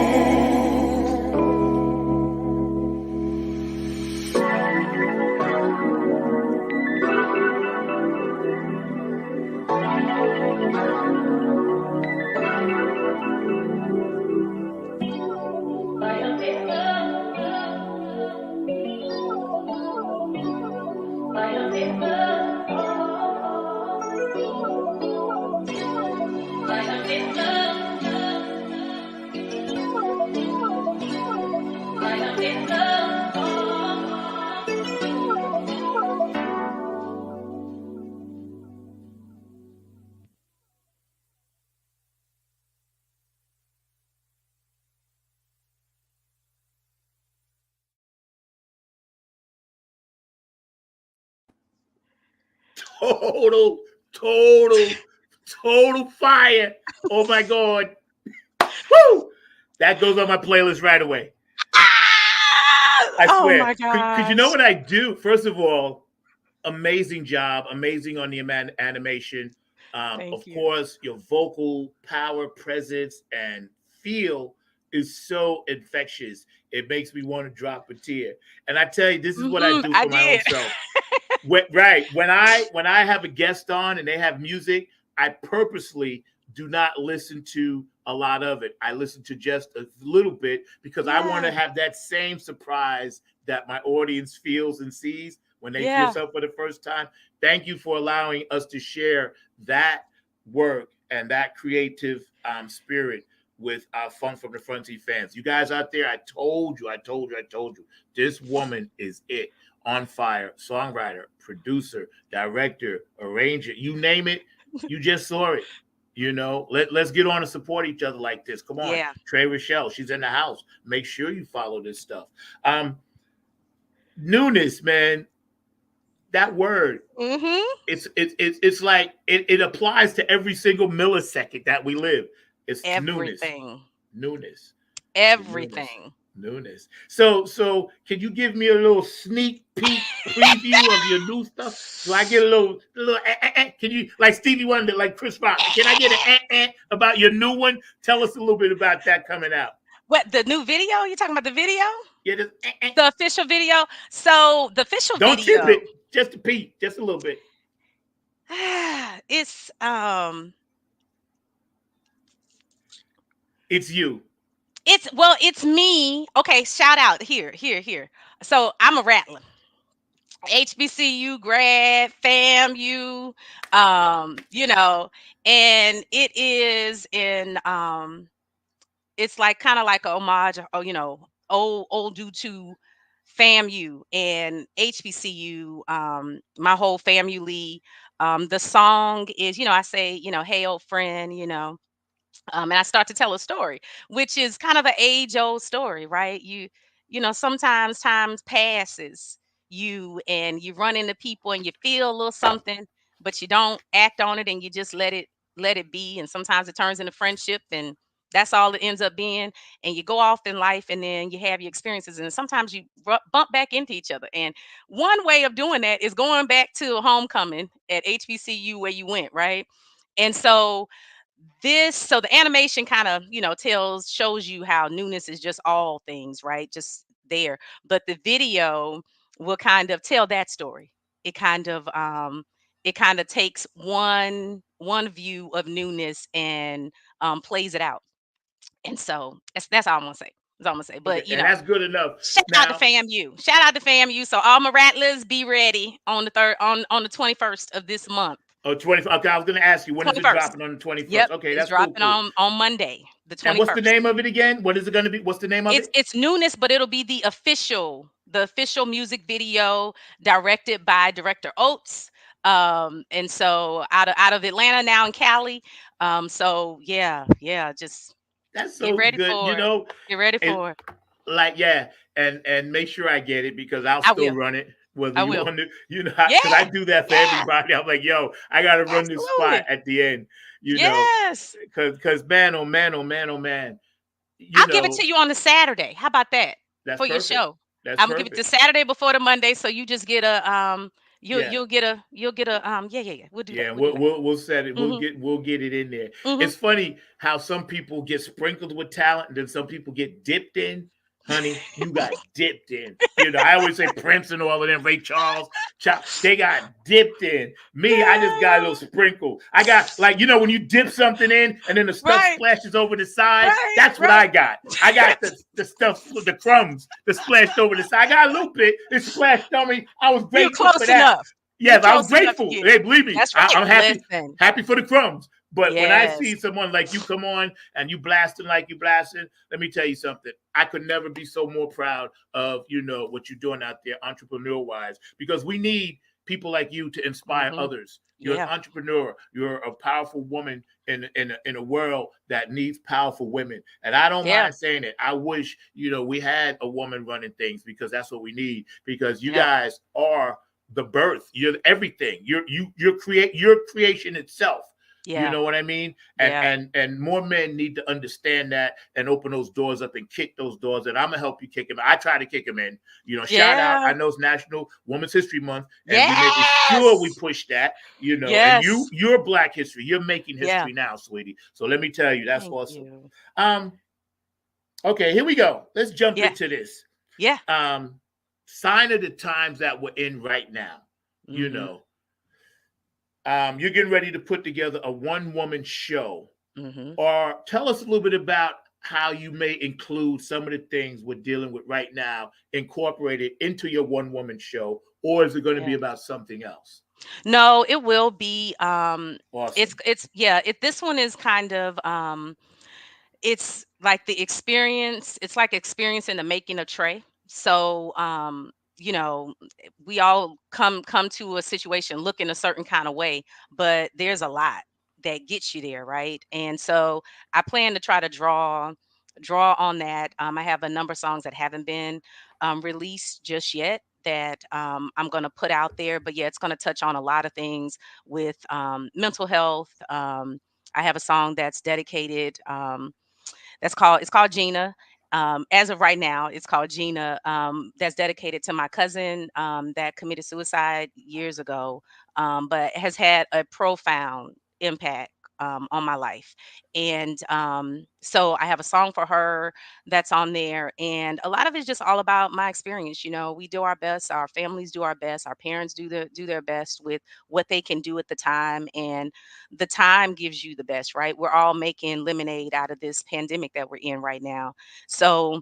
Total, total, total fire. Oh my God. Woo! That goes on my playlist right away. I Oh swear. my Because you know gosh. what I do? First of all, amazing job. Amazing on the animation. Thank Of you. course, your vocal power, presence, and feel is so infectious. It makes me want to drop a tear. And I tell you, this is what I do I for my own did. self. Right. When I have a guest on and they have music, I purposely do not listen to a lot of it. I listen to just a little bit because I want to Yeah. have that same surprise that my audience feels and sees when they hear Yeah. something for the first time. Thank you for allowing us to share that work and that creative spirit with our Funk from the Front Seat fans. You guys out there, I told you, I told you, I told you, this woman is it. On fire, songwriter, producer, director, arranger, you name it, you just saw it. Let's get on and support each other like this. Come on, Yeah. Tre Rochelle, she's in the house. Make sure you follow this stuff. Um, Newness, man, that word, Mm-hmm. it's like it applies to every single millisecond that we live. It's newness, Everything. newness, newness, Everything. newness. So can you give me a little sneak peek preview of your new stuff? Do I get a little? Can you like Stevie Wonder, like Chris Rock? Can I get an about your new one? Tell us a little bit about that coming out. What, the new video? You talking about the video? Yeah, just, The official video? So the official don't tip video, it, just a peek, just a little bit. it's It's you. it's me. Okay, shout out here, here, here. So I'm a rattler. HBCU grad, FAMU, you know, and it is in it's like kind of like a homage, or old due to FAMU and HBCU. My whole family. The song is, I say, hey old friend, and I start to tell a story, which is kind of an age old story, right? Sometimes times passes you and you run into people and you feel a little something, but you don't act on it and you just let it be. And sometimes it turns into friendship, and That's all it ends up being. And you go off in life, and then you have your experiences, and sometimes you bump back into each other. And one way of doing that is going back to a homecoming at HBCU where you went, right? And so the animation kind of, shows you how newness is just all things, right? Just there. But the video will kind of tell that story. It kind of takes one view of newness and plays it out. And so that's all I'm gonna say. That's all I'm gonna say. Okay, But and that's good enough. shout out to Now, FAMU. Shout out to FAMU. So all my rattlers, be ready on the third on the 21st of this month. oh, 20. Okay, I was going to ask you, when is it 21st. dropping on the 21st? Yep, Okay, it's that's cool, dropping cool. on Monday, the And what's the 21st. name of it again? What is it going to be? What's the name of It's it? it's newness, but it'll be the official music video directed by director Oates. And so out of Atlanta, now in Cali. So yeah, just That's get so ready good. for it. Get ready It, for it. like, yeah, and make sure I get it, because I'll I still will. run it whether I you will. want to, Yeah, because I do that for yeah, everybody. I'm like, yo, I got to run this spot absolutely. at the end, you know, Yes. because man, oh man, oh man, oh man, you I'll give it know, to you on the Saturday. How about that that's for your perfect. show? That's I'm gonna give it the perfect. Saturday before the Monday, so you just get a you'll Yeah. you'll get a you'll get a yeah. We'll do that. Yeah, We'll do that. we'll set it. Mhm. We'll get it in there. Mhm. It's funny how some people get sprinkled with talent, and then some people get dipped in. Honey, you got dipped in. I always say Prince and all of them, Ray Charles, they got dipped in. Me, I just got a little sprinkle. I got, like, when you dip something in and then the stuff Right, splashes over the side. right, That's what right. I got. I got the stuff, the crumbs that splashed over the side. I got a little bit. It splashed on me. I was You grateful for close that. enough. You Yes, I was close enough to grateful. get it. Hey, believe me, That's right. I'm Listen. happy for the crumbs. But when I Yes. see someone like you come on and you blasting like you blasting, let me tell you something. I could never be so more proud of what you're doing out there, entrepreneur wise, because we need people like you to inspire Mhm. others. You're an Yeah. entrepreneur. You're a powerful woman in a world that needs powerful women. And I don't Yeah. mind saying it. I wish we had a woman running things, because that's what we need. Because you Yeah. guys are the birth. You're everything. You're your creation itself. You Yeah. know what I mean? And Yeah. and more men need to understand that and open those doors up and kick those doors. And I'm gonna help you kick them. I try to kick them in. Shout out. Yeah. I know it's National Women's History Month, and we making sure we Yes. push that. And Yes. you're Black history. You're making Yeah. history now, sweetie. So let me tell you, that's Thank awesome. you. Um. Okay, here we go. Let's jump Yeah. into this. Yeah. Um. Sign of the times that we're in right now. You Mhm. know, you're getting ready to put together a one-woman show. Mhm. Or tell us a little bit about how you may include some of the things we're dealing with right now incorporated into your one-woman show, or is it going to be Yeah. about something else? No, it will be Awesome. this one is kind of it's like it's like experiencing the making of Trey. So you know we all come to a situation looking a certain kind of way, but there's a lot that gets you there, right? And so I plan to try to draw on that. I have a number of songs that haven't been released just yet that I'm going to put out there, but yeah, it's going to touch on a lot of things with mental health. I have a song that's dedicated it's called Gina. As of right now, it's called Gina. That's dedicated to my cousin that committed suicide years ago, but has had a profound impact on my life. And so I have a song for her that's on there. And a lot of it's just all about my experience. We do our best, our families do our best, our parents do their best with what they can do at the time. And the time gives you the best, right? We're all making lemonade out of this pandemic that we're in right now. So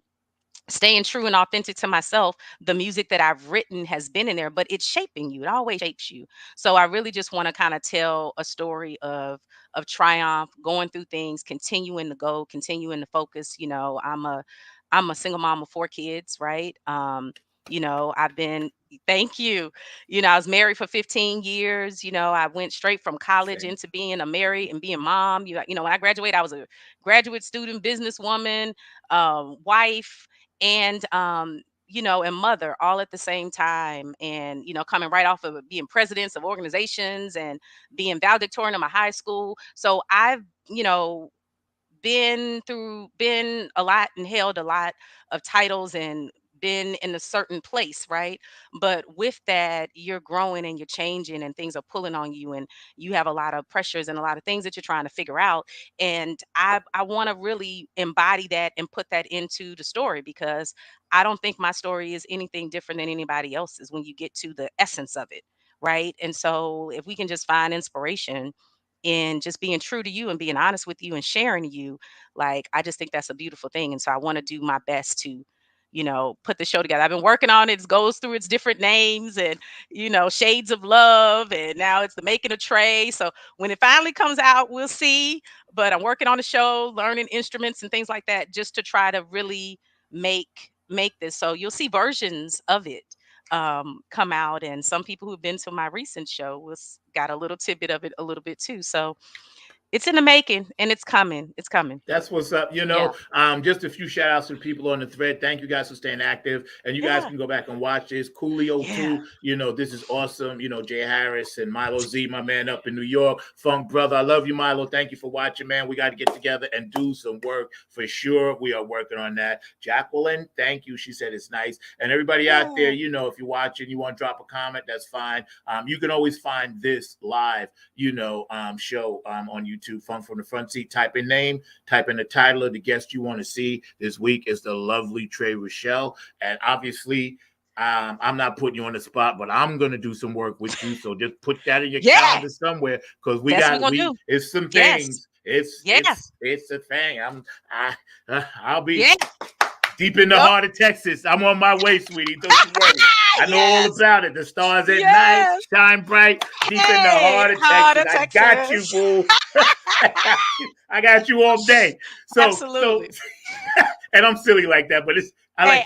staying true and authentic to myself, the music that I've written has been in there, but it's shaping you. It always shapes you. So I really just want to kind of tell a story of triumph, going through things, continuing to go, continuing to focus. I'm a single mom of four kids, right? I've been thank you. I was married for 15 years. I went straight from college Same. into being a married and being mom. When I graduated, I was a graduate student, businesswoman, wife, and and mother all at the same time. And coming right off of being presidents of organizations and being valedictorian of my high school. So I've you know been a lot and held a lot of titles and been in a certain place, right? But with that, you're growing and you're changing and things are pulling on you and you have a lot of pressures and a lot of things that you're trying to figure out. And I want to really embody that and put that into the story because I don't think my story is anything different than anybody else's when you get to the essence of it, right? And so if we can just find inspiration in just being true to you and being honest with you and sharing you, like I just think that's a beautiful thing. And so I want to do my best to, put the show together. I've been working on it. It goes through its different names and, shades of love. And now it's the making of Trey. So when it finally comes out, we'll see. But I'm working on the show, learning instruments and things like that, just to try to really make this. So you'll see versions of it come out, and some people who've been to my recent show was got a little tidbit of it a little bit too. So it's in the making and it's coming. It's coming. That's what's up. Yeah. Just a few shout outs to the people on the thread. Thank you guys for staying active. And you guys Yeah. can go back and watch this. Coolio Yeah. 2, this is awesome. Jay Harris and Milo Z, my man up in New York. Funk brother. I love you, Milo. Thank you for watching, man. We got to get together and do some work for sure. We are working on that. Jacqueline, thank you. She said it's nice. And everybody out there, if you're watching, you want to drop a comment, that's fine. You can always find this live, show on YouTube, Funk from the Front Seat. Type in name, type in the title of the guest you want to see. This week is the lovely Tre Rochelle. And obviously, I'm not putting you on the spot, but I'm going to do some work with you. So just put that in your calendar somewhere because it's some things. It's a thing. I'll be deep in the heart of Texas. I'm on my way, sweetie. Don't you worry. I know all about it. The stars at night shine bright deep in the heart of Texas. I got you, boo. I got you all day. Absolutely. And I'm silly like that, but I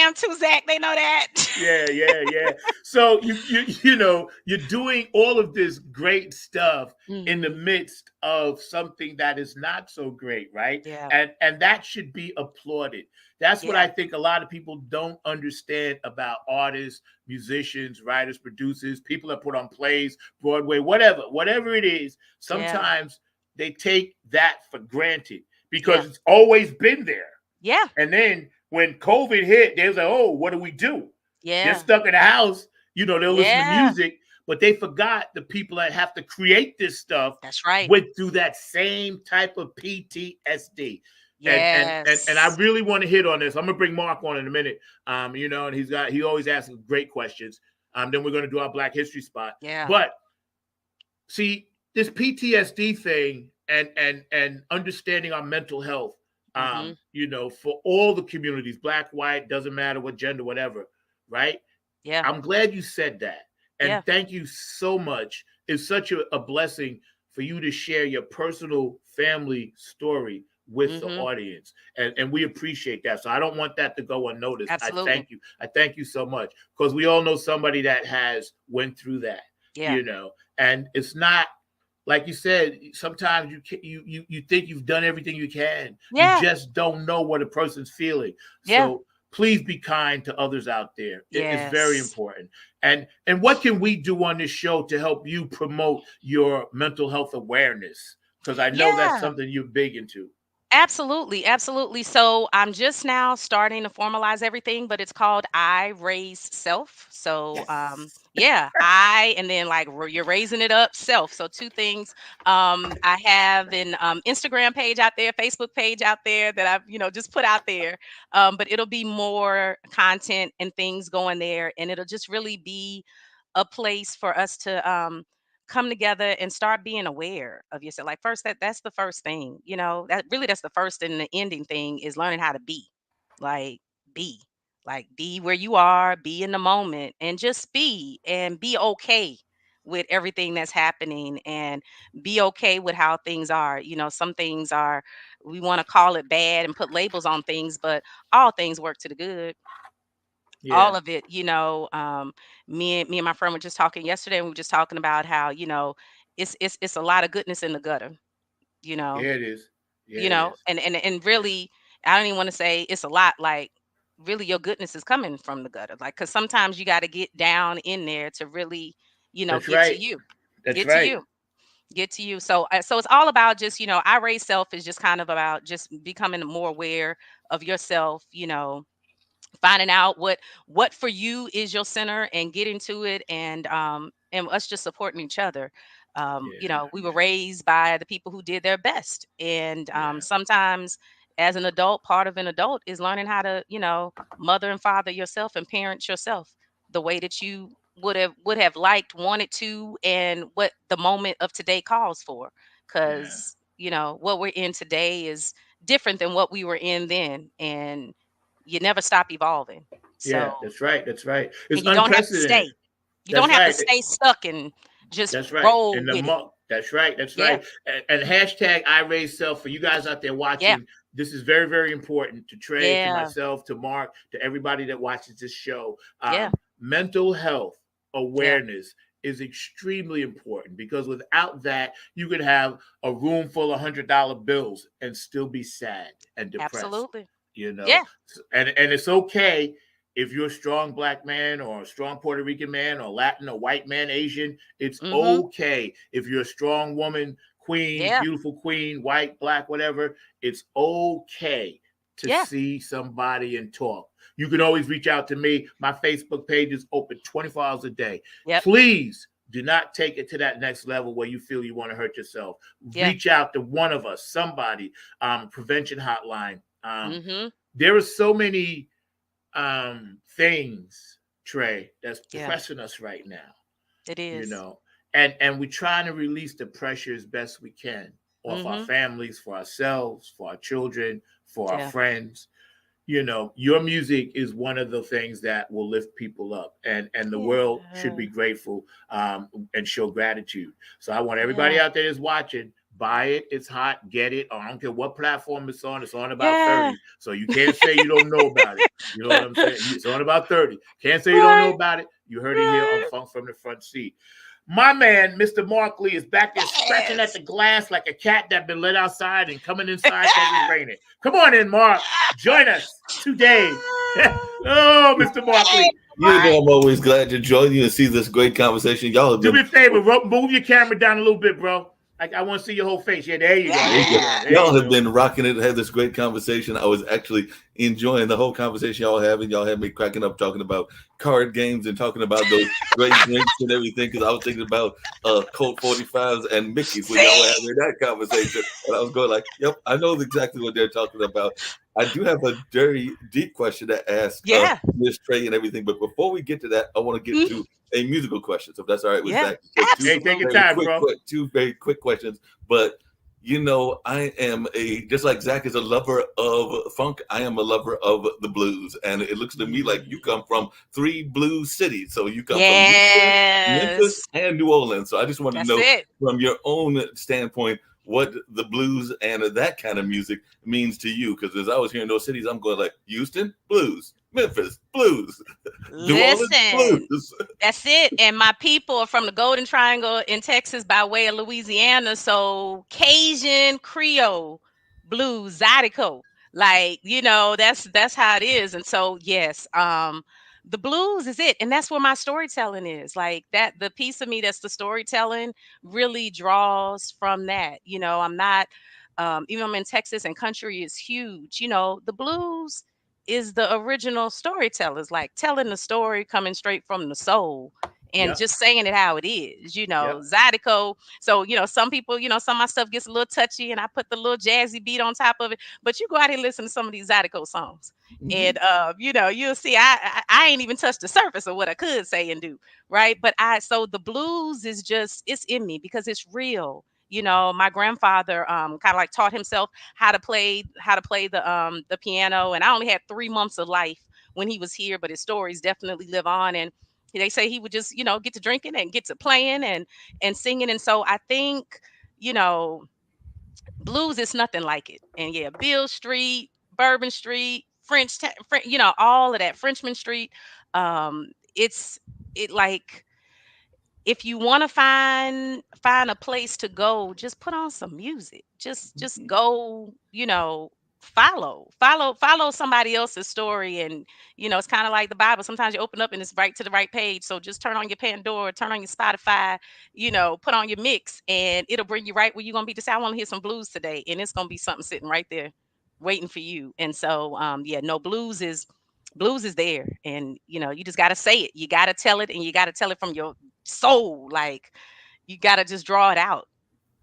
am too, Zach. They know that. Yeah. So you're doing all of this great stuff in the midst of something that is not so great, right? Yeah. And that should be applauded. That's what I think a lot of people don't understand about artists, musicians, writers, producers, people that put on plays, Broadway, whatever it is. Sometimes they take that for granted because it's always been there. Yeah. And then when COVID hit, they was like, oh, what do? Yeah. They're stuck in the house. They'll listen to music, but they forgot the people that have to create this stuff. That's right. Went through that same type of PTSD. Yes. And I really want to hit on this. I'm gonna bring Mark on in a minute. And he always asks great questions. Then we're gonna do our Black History spot. Yeah. But see, this PTSD thing and understanding our mental health, for all the communities, Black, white, doesn't matter what gender, whatever, right? Yeah. I'm glad you said that. And thank you so much. It's such a blessing for you to share your personal family story with the audience. And we appreciate that. So I don't want that to go unnoticed. Absolutely. I thank you so much because we all know somebody that has went through that, and it's not, like you said, sometimes you think you've done everything you can. Yeah. You just don't know what a person's feeling. So please be kind to others out there. It's very important. And what can we do on this show to help you promote your mental health awareness? Because I know that's something you're big into. Absolutely. So I'm just now starting to formalize everything, but it's called I Raise Self. So I, and then like you're raising it up self. So two things. I have an Instagram page out there, Facebook page out there that I've just put out there. But it'll be more content and things going there, and it'll just really be a place for us to come together and start being aware of yourself. Like first, that's the first thing, that's the first and the ending thing is learning how to like be be where you are, be in the moment and just be and be okay with everything that's happening and be okay with how things are. Some things are, we want to call it bad and put labels on things, but all things work to the good. All of it, me and my friend were just talking yesterday, and we were just talking about how, it's a lot of goodness in the gutter, you know, Yeah, it is. It is. and really, I don't even want to say it's a lot, like really your goodness is coming from the gutter. Like, cause sometimes you got to get down in there to really, That's get to right. you, That's get to right. you. get to you. So so it's all about just, I raise self is just kind of about just becoming more aware of yourself, finding out what for you is your center and getting to it, and us just supporting each other. Yeah, We were yeah, raised by the people who did their best, and yeah, sometimes as an adult, part of an adult is learning how to, mother and father yourself and parent yourself the way that you would have liked, wanted to, and what the moment of today calls for, yeah, because what we're in today is different than what we were in then, and you never stop evolving. yeah. So, That's right. That's right. It's and you don't have to unprecedented. stay. You don't That's have to right. stay stuck and just That's right. roll And the with it. mo that's right. That's Yeah. right. And hashtag I raise self for you guys out there Yeah. watching. This is very, very important to Trey, to Yeah. myself, to Mark, to everybody that watches this show. Yeah. Mental health Yeah. awareness is extremely important because without that, you could have a room full of $100 bills and still be sad and depressed. Absolutely. You know, Yeah. and it's okay if you're a strong black man or a strong Puerto Rican man or Latin or white man, Asian, it's Mhm. okay. If you're a strong woman, queen, Yeah. beautiful queen, white, black, whatever, it's okay to Yeah. see somebody and talk. You can always reach out to me. My Facebook page is open 24 hours a day. Yep. Please do not take it to that next level where you feel you want to hurt yourself. Yeah. Reach out to one of us, somebody, prevention hotline. Mhm. There are so many things, Trey, that's Yeah. pressing us right now, It you is. know, and we're trying to release the pressure as best we can off our Mhm. families, for ourselves, for our children, for our Yeah. friends. Your music is one of the things that will lift people up, and the world should Yeah. be grateful, and show gratitude. So I want everybody Yeah. out there that's watching, buy it. It's hot. Get it. I don't care what platform it's on. It's on about Yeah. 30. So you can't say you don't know about it. You know what I'm saying? It's on about 30. Can't say you don't know Right. about it. You heard it here on Right. Funk from the Front Seat. My man, Mr. Mark Lee, is back there scratching at Yes. the glass like a cat that been let outside and coming inside because it's raining. Come on in, Mark. Join us today. Oh, Mr. Mark Hey, Lee. You Mark. know, I'm always glad to join you and see this great conversation. Y'all have Do me been a favor, move your camera down a little bit, bro. I want to see your whole face. Yeah, there you go. There you go. There you y'all have go. been rocking it. Had this great conversation. I was actually enjoying the whole conversation y'all having. Y'all had me cracking up talking about card games and talking about those great drinks and everything. Because I was thinking about Colt 45s and Mickey's when y'all were See? having that conversation, and I was going like, "Yep, I know exactly what they're talking about." I do have a very deep question to ask Yeah. Miss Trey and everything, but before we get to that, I want to get Mhm. to a musical question. So if that's all right with Yeah. Zach, just Hey, take your Absolutely. time, bro. two very quick questions. But I am just like Zach is a lover of funk. I am a lover of the blues, and it looks to me like you Mm. come from three blues cities. So you come from Houston, Memphis, Yes. and New Orleans. So I just want to That's know it. from your own standpoint what the blues and that kind of music means to you. Because as I was hearing those cities, I'm going like Houston blues, Memphis blues, New Orleans Listen. blues. That's it. And my people are from the Golden Triangle in Texas by way of Louisiana. So Cajun Creole blues, Zydeco. Like, that's how it is. And so yes, the blues is it. And that's where my storytelling is. Like that the piece of me that's the storytelling really draws from that. I'm not even I'm in Texas and country is huge. The blues is the original storytellers, like telling the story coming straight from the soul and Yep. just saying it how it is, Yep. Zydeco. So, some people, some of my stuff gets a little touchy and I put the little jazzy beat on top of it. But you go out here and listen to some of these Zydeco songs. Mm-hmm. And you'll see I ain't even touched the surface of what I could say and do. Right. But so the blues is just it's in me because it's real. My grandfather kind of like taught himself how to play the piano, and I only had 3 months of life when he was here, but his stories definitely live on. And they say he would just get to drinking and get to playing and singing. And so I think you know blues is nothing like it. And yeah, Bill Street, Bourbon Street, all of that, Frenchman Street. It's it like if you want to find a place to go, just put on some music. Just Mm-hmm. go, follow somebody else's story. And it's kind of like the Bible. Sometimes you open up and it's right to the right page, so just turn on your Pandora, turn on your Spotify, put on your mix, and it'll bring you right where you're gonna be to say, I want to hear some blues today, and it's gonna be something sitting right there waiting for you. And so yeah, no, blues is there. And you just got to say it, you got to tell it, and you got to tell it from your soul. Like, you got to just draw it out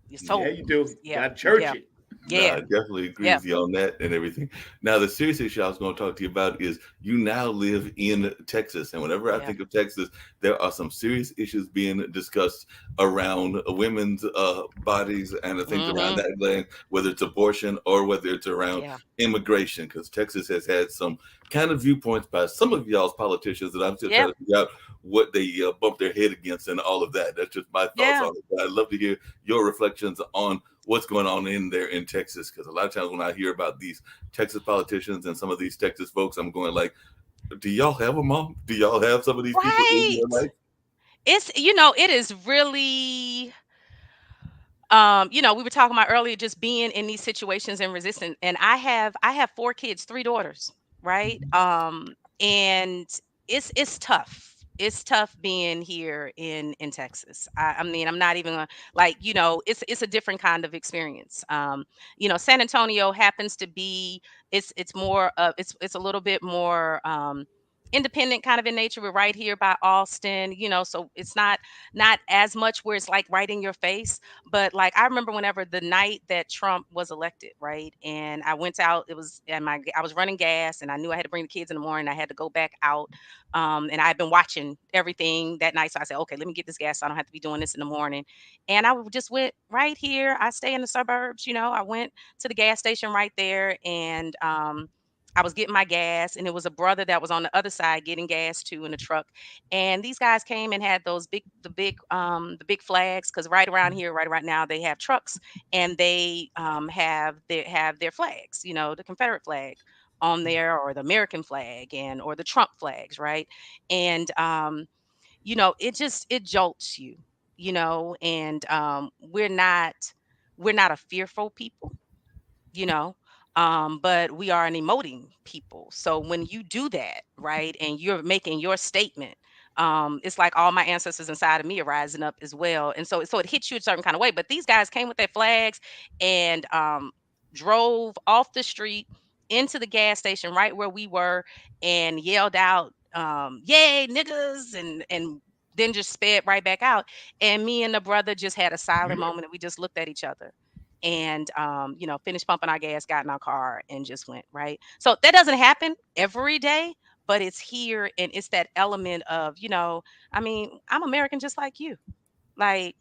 your Yeah, soul. you do. Yeah, Got to church yeah, it. No, yeah, I definitely agree yeah, with you on that and everything. Now, the serious issue I was going to talk to you about is you now live in Texas. And whenever I yeah. think of Texas, there are some serious issues being discussed around women's bodies and the things around Hmm. that land, whether it's abortion or whether it's around Yeah, immigration, because Texas has had some kind of viewpoints by some of y'all's politicians that I'm still yeah, trying to figure out what they bump their head against and all of that. That's just my thoughts yeah. on it. But I'd love to hear your reflections on what's going on in there in Texas. Because a lot of times when I hear about these Texas politicians and some of these Texas folks, I'm going like, do y'all have a mom? Do y'all have some of these people in your Right. life? It is really, we were talking about earlier, just being in these situations and resistant. And I have 4 kids, 3 daughters, right? And it's tough. It's tough being here in Texas. I mean, I'm not even gonna, like, it's a different kind of experience. San Antonio happens to be, it's more of, it's a little bit more independent kind of in nature. We're right here by Austin, so it's not as much where it's like right in your face. But like, I remember whenever the night that Trump was elected, right? And I went out, it was, and I was running gas, and I knew I had to bring the kids in the morning. I had to go back out. And I had been watching everything that night. So I said, okay, let me get this gas so I don't have to be doing this in the morning. And just went right here. I stay in the suburbs, I went to the gas station right there, and I was getting my gas, and it was a brother that was on the other side getting gas too in the truck. And these guys came and had the big flags, because right around here, right about now, they have trucks, and they have their flags, the Confederate flag on there, or the American flag, and or the Trump flags, right? And it jolts you, and we're not a fearful people, you know but we are an emoting people. So when you do that, right, and you're making your statement, it's like all my ancestors inside of me are rising up as well. And so it hits you a certain kind of way. But these guys came with their flags, and drove off the street into the gas station right where we were, and yelled out, yay niggas, and then just sped right back out. And me and the brother just had a silent moment, and we just looked at each other, and finished pumping our gas, got in our car, and just went, right. So that doesn't happen every day, but it's here, and it's that element of, I mean, I'm American just like you. Like,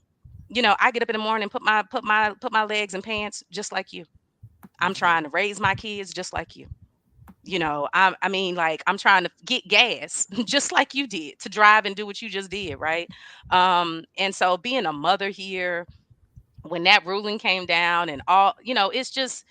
I get up in the morning, put my legs in pants just like you. I'm trying to raise my kids just like you. I mean, like, I'm trying to get gas just like you did, to drive and do what you just did, right? And so being a mother here, when that ruling came down, and all, it's just,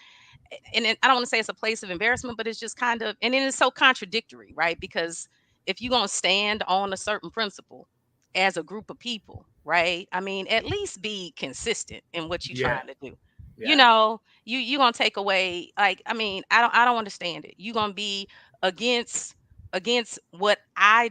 I don't want to say it's a place of embarrassment, but it's just kind of, and then it's so contradictory, right? Because if you're going to stand on a certain principle as a group of people, right? I mean, at least be consistent in what you're Yeah, trying to do. yeah, You going to take away, like, I mean, I don't understand it. You're going to be against what I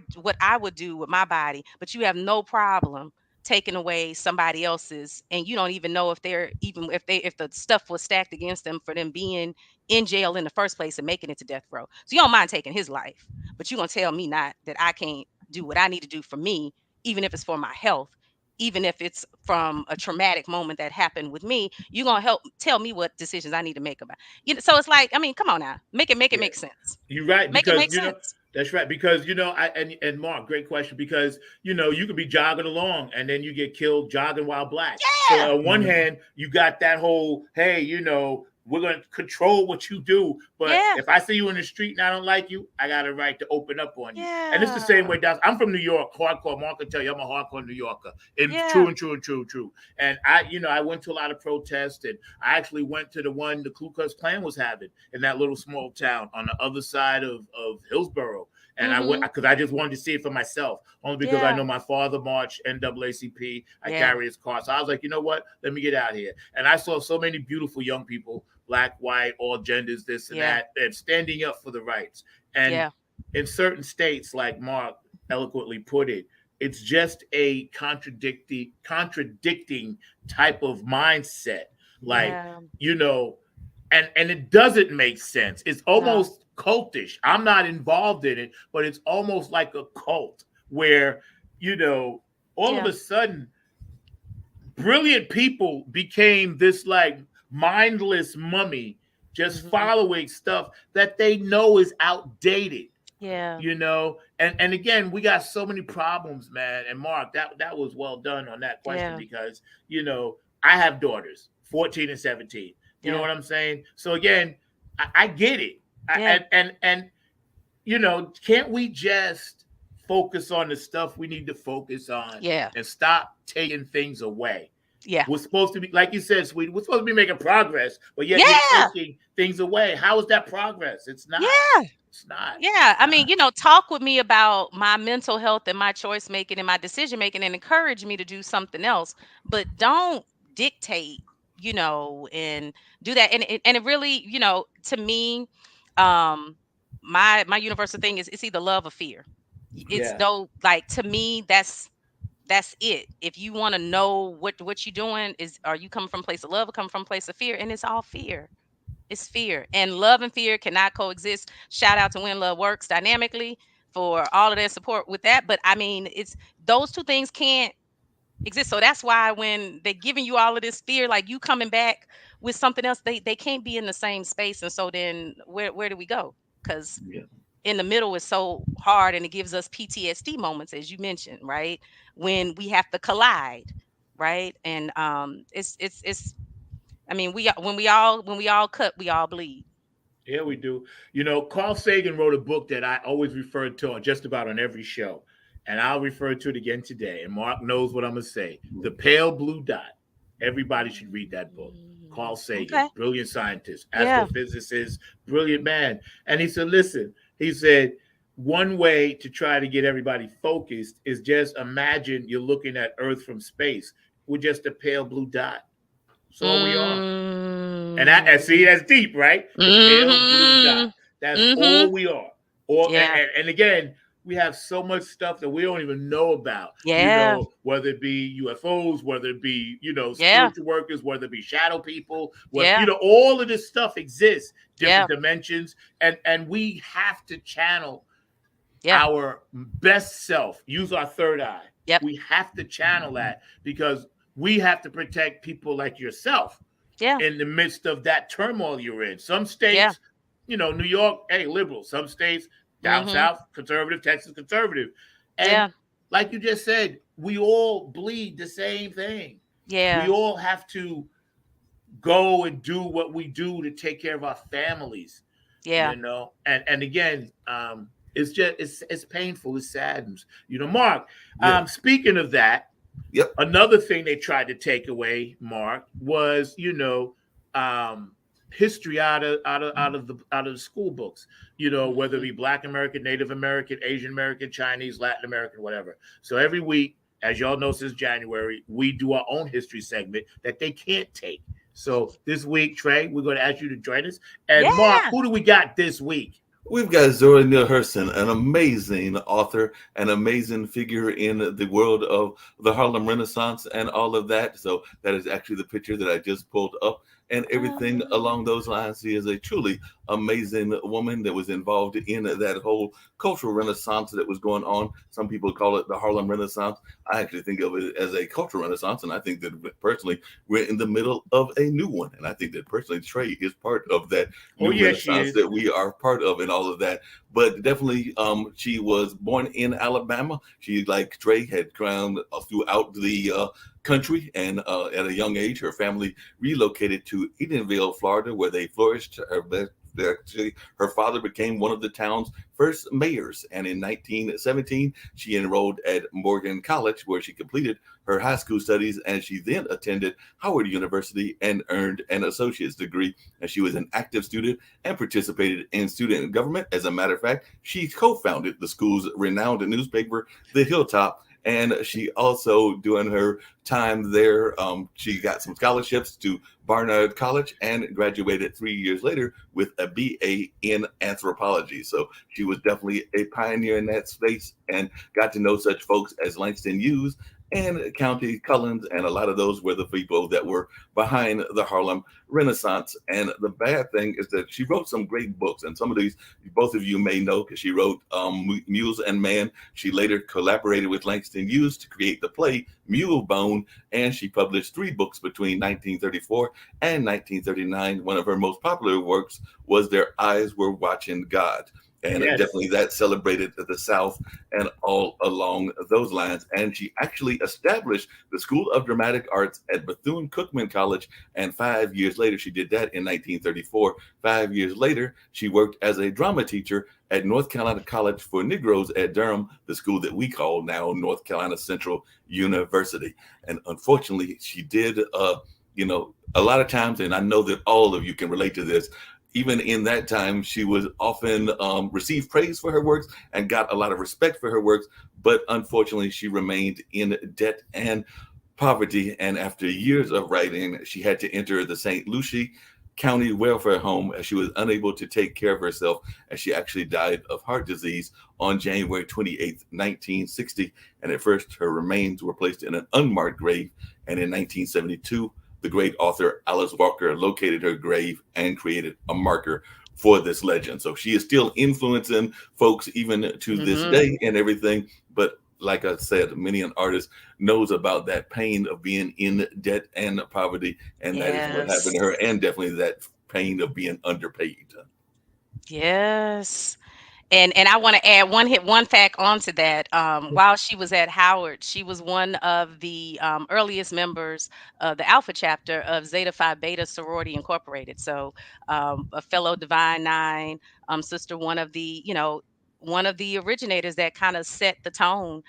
would do with my body, but you have no problem taking away somebody else's, and you don't even know if they're, even if the stuff was stacked against them for them being in jail in the first place and making it to death row. So you don't mind taking his life, but you're gonna tell me not that I can't do what I need to do for me, even if it's for my health, even if it's from a traumatic moment that happened with me. You're gonna help tell me what decisions I need to make about. So it's like, I mean, come on now, make it yeah. make sense. You're right, Make it because make sense. that's right, because I and Mark, great question, because you could be jogging along and then you get killed jogging while black. So Yeah, on one hand, you got that whole, hey, we're going to control what you do, but yeah, if I see you in the street and I don't like you, I got a right to open up on you. And it's the same yeah, way down. I'm from New York, hardcore. Mark can tell you, I'm a hardcore New Yorker, and yeah, true and true and true and true. And I went to a lot of protests, and I actually went to the one the Ku Klux Klan was having in that little small town on the other side of Hillsborough. And I went mm-hmm, because I just wanted to see it for myself, only because I yeah, know my father marched NAACP. I yeah, carry his car. So I was like, you know what? Let me get out here. And I saw so many beautiful young people, black, white, all genders, this and Yeah. that, and standing up for the rights. And Yeah. in certain states, like Mark eloquently put it, it's just a contradicting type of mindset. Like, Yeah. you know, and it doesn't make sense. It's No. almost cultish. I'm not involved in it, but it's almost like a cult where, you know, all of Yeah. a sudden brilliant people became this like mindless mummy just Hmm. following stuff that they know is outdated, Yeah. you know. And again, we got so many problems, man. And Mark, that was well done on that question, Yeah. because, you know, I have daughters 14 and 17, you know Yeah. what I'm saying? So again, I get it. Yeah. And you know, can't we just focus on the stuff we need to focus on Yeah. and stop taking things away? Yeah. We're supposed to be, like you said, sweetie, we're supposed to be making progress, but yet you're Yeah. taking things away. How is that progress? It's not. Yeah. It's not. Yeah, I It's mean, not. talk with me about my mental health and my choice making and my decision making and encourage me to do something else, but don't dictate, and do that. And it really, to me, um my universal thing is it's either love or fear. It's Yeah. though like to me that's it. If you want to know what you're doing is are you coming from a place of love or coming from a place of fear, and it's all fear. It's fear, and love and fear cannot coexist. Shout out to When Love Works Dynamically for all of their support with that. But I mean, it's those two things can't exist. So that's why when they're giving you all of this fear, like you coming back with something else, they can't be in the same space. And so then where do we go? Because Yeah. in the middle is so hard, and it gives us PTSD moments, as you mentioned, right? When we have to collide, right? And it's I mean, when we all cut, we all bleed. Yeah, we do. You know, Carl Sagan wrote a book that I always refer to on just about on every show. And I'll refer to it again today. And Mark knows what I'm going to say. The Pale Blue Dot. Everybody should read that book. Carl Sagan, Okay. brilliant scientist, Yeah. astrophysicist, brilliant man. And he said, listen, he said, one way to try to get everybody focused is just imagine you're looking at Earth from space. We're just a pale blue dot. That's all we are. And I see that's deep, right? The pale blue Mm-hmm. dot. That's Mm-hmm. all we are. Or Yeah. and again, we have so much stuff that we don't even know about. You Yeah. know, whether it be UFOs, whether it be, Yeah. spiritual workers, whether it be shadow people, Yeah. all of this stuff exists, Yeah. different dimensions, and we have to channel Yeah. our best self, use our third eye. Yep. We have to channel that because we have to protect people like yourself Yeah. in the midst of that turmoil you're in. Some Yeah. states, New York, hey, liberal. Some states, down Mm-hmm. south, conservative, Texas, conservative. And Yeah. like you just said, we all bleed the same thing. We Yeah. all have to go and do what we do to take care of our families, Yeah. And again, it's just it's painful, it saddens. Mark, Yeah. speaking of that, Yep. another thing they tried to take away, Mark, was history out of the school books. Whether it be Black American, Native American, Asian American, Chinese, Latin American, whatever. So every week, as y'all know, since January, we do our own history segment that they can't take. So this week, Trey, we're going to ask you to join us. And Mark, Yeah. who do we got this week? We've got Zora Neale Hurston, an amazing author, an amazing figure in the world of the Harlem Renaissance and all of that. So that is actually the picture that I just pulled up and everything along those lines. She is a truly amazing woman that was involved in that whole cultural renaissance that was going on. Some people call it the Harlem Renaissance. I actually think of it as a cultural renaissance, and I think that personally we're in the middle of a new one. And I think that personally Trey is part of that new renaissance that we are part of and all of that. But definitely she was born in Alabama. She, like Trey, had ground throughout the country, and at a young age her family relocated to Edenville, Florida, where they flourished. Her father became one of the town's first mayors, and in 1917 she enrolled at Morgan College, where she completed her high school studies, and she then attended Howard University and earned an associate's degree. And she was an active student and participated in student government. As a matter of fact, she co-founded the school's renowned newspaper, The Hilltop, and she also, during her time there, she got some scholarships to Barnard College and graduated 3 years later with a BA in anthropology. So she was definitely a pioneer in that space and got to know such folks as Langston Hughes and County Cullens, and a lot of those were the people that were behind the Harlem Renaissance. And the bad thing is that she wrote some great books, and some of these both of you may know because she wrote Mules and Man. She later collaborated with Langston Hughes to create the play Mule Bone, and she published 3 books between 1934 and 1939. One of her most popular works was Their Eyes Were Watching God. And Yes. definitely that celebrated the South and all along those lines. And she actually established the School of Dramatic Arts at Bethune-Cookman College. And 5 years later, she did that in 1934. 5 years later, she worked as a drama teacher at North Carolina College for Negroes at Durham, the school that we call now North Carolina Central University. And unfortunately, she did, a lot of times, and I know that all of you can relate to this, even in that time, she was often received praise for her works and got a lot of respect for her works. But unfortunately, she remained in debt and poverty. And after years of writing, she had to enter the St. Lucie County Welfare Home as she was unable to take care of herself. And she actually died of heart disease on January 28th, 1960. And at first, her remains were placed in an unmarked grave. And in 1972, the great author Alice Walker located her grave and created a marker for this legend. So she is still influencing folks even to this day and everything. But like I said, many an artist knows about that pain of being in debt and poverty. And that is what happened to her. And definitely that pain of being underpaid. Yes. And I want to add one fact onto that. While she was at Howard, she was one of the earliest members of the Alpha chapter of Zeta Phi Beta Sorority Incorporated. So a fellow Divine Nine sister, one of the originators that kind of set the tone.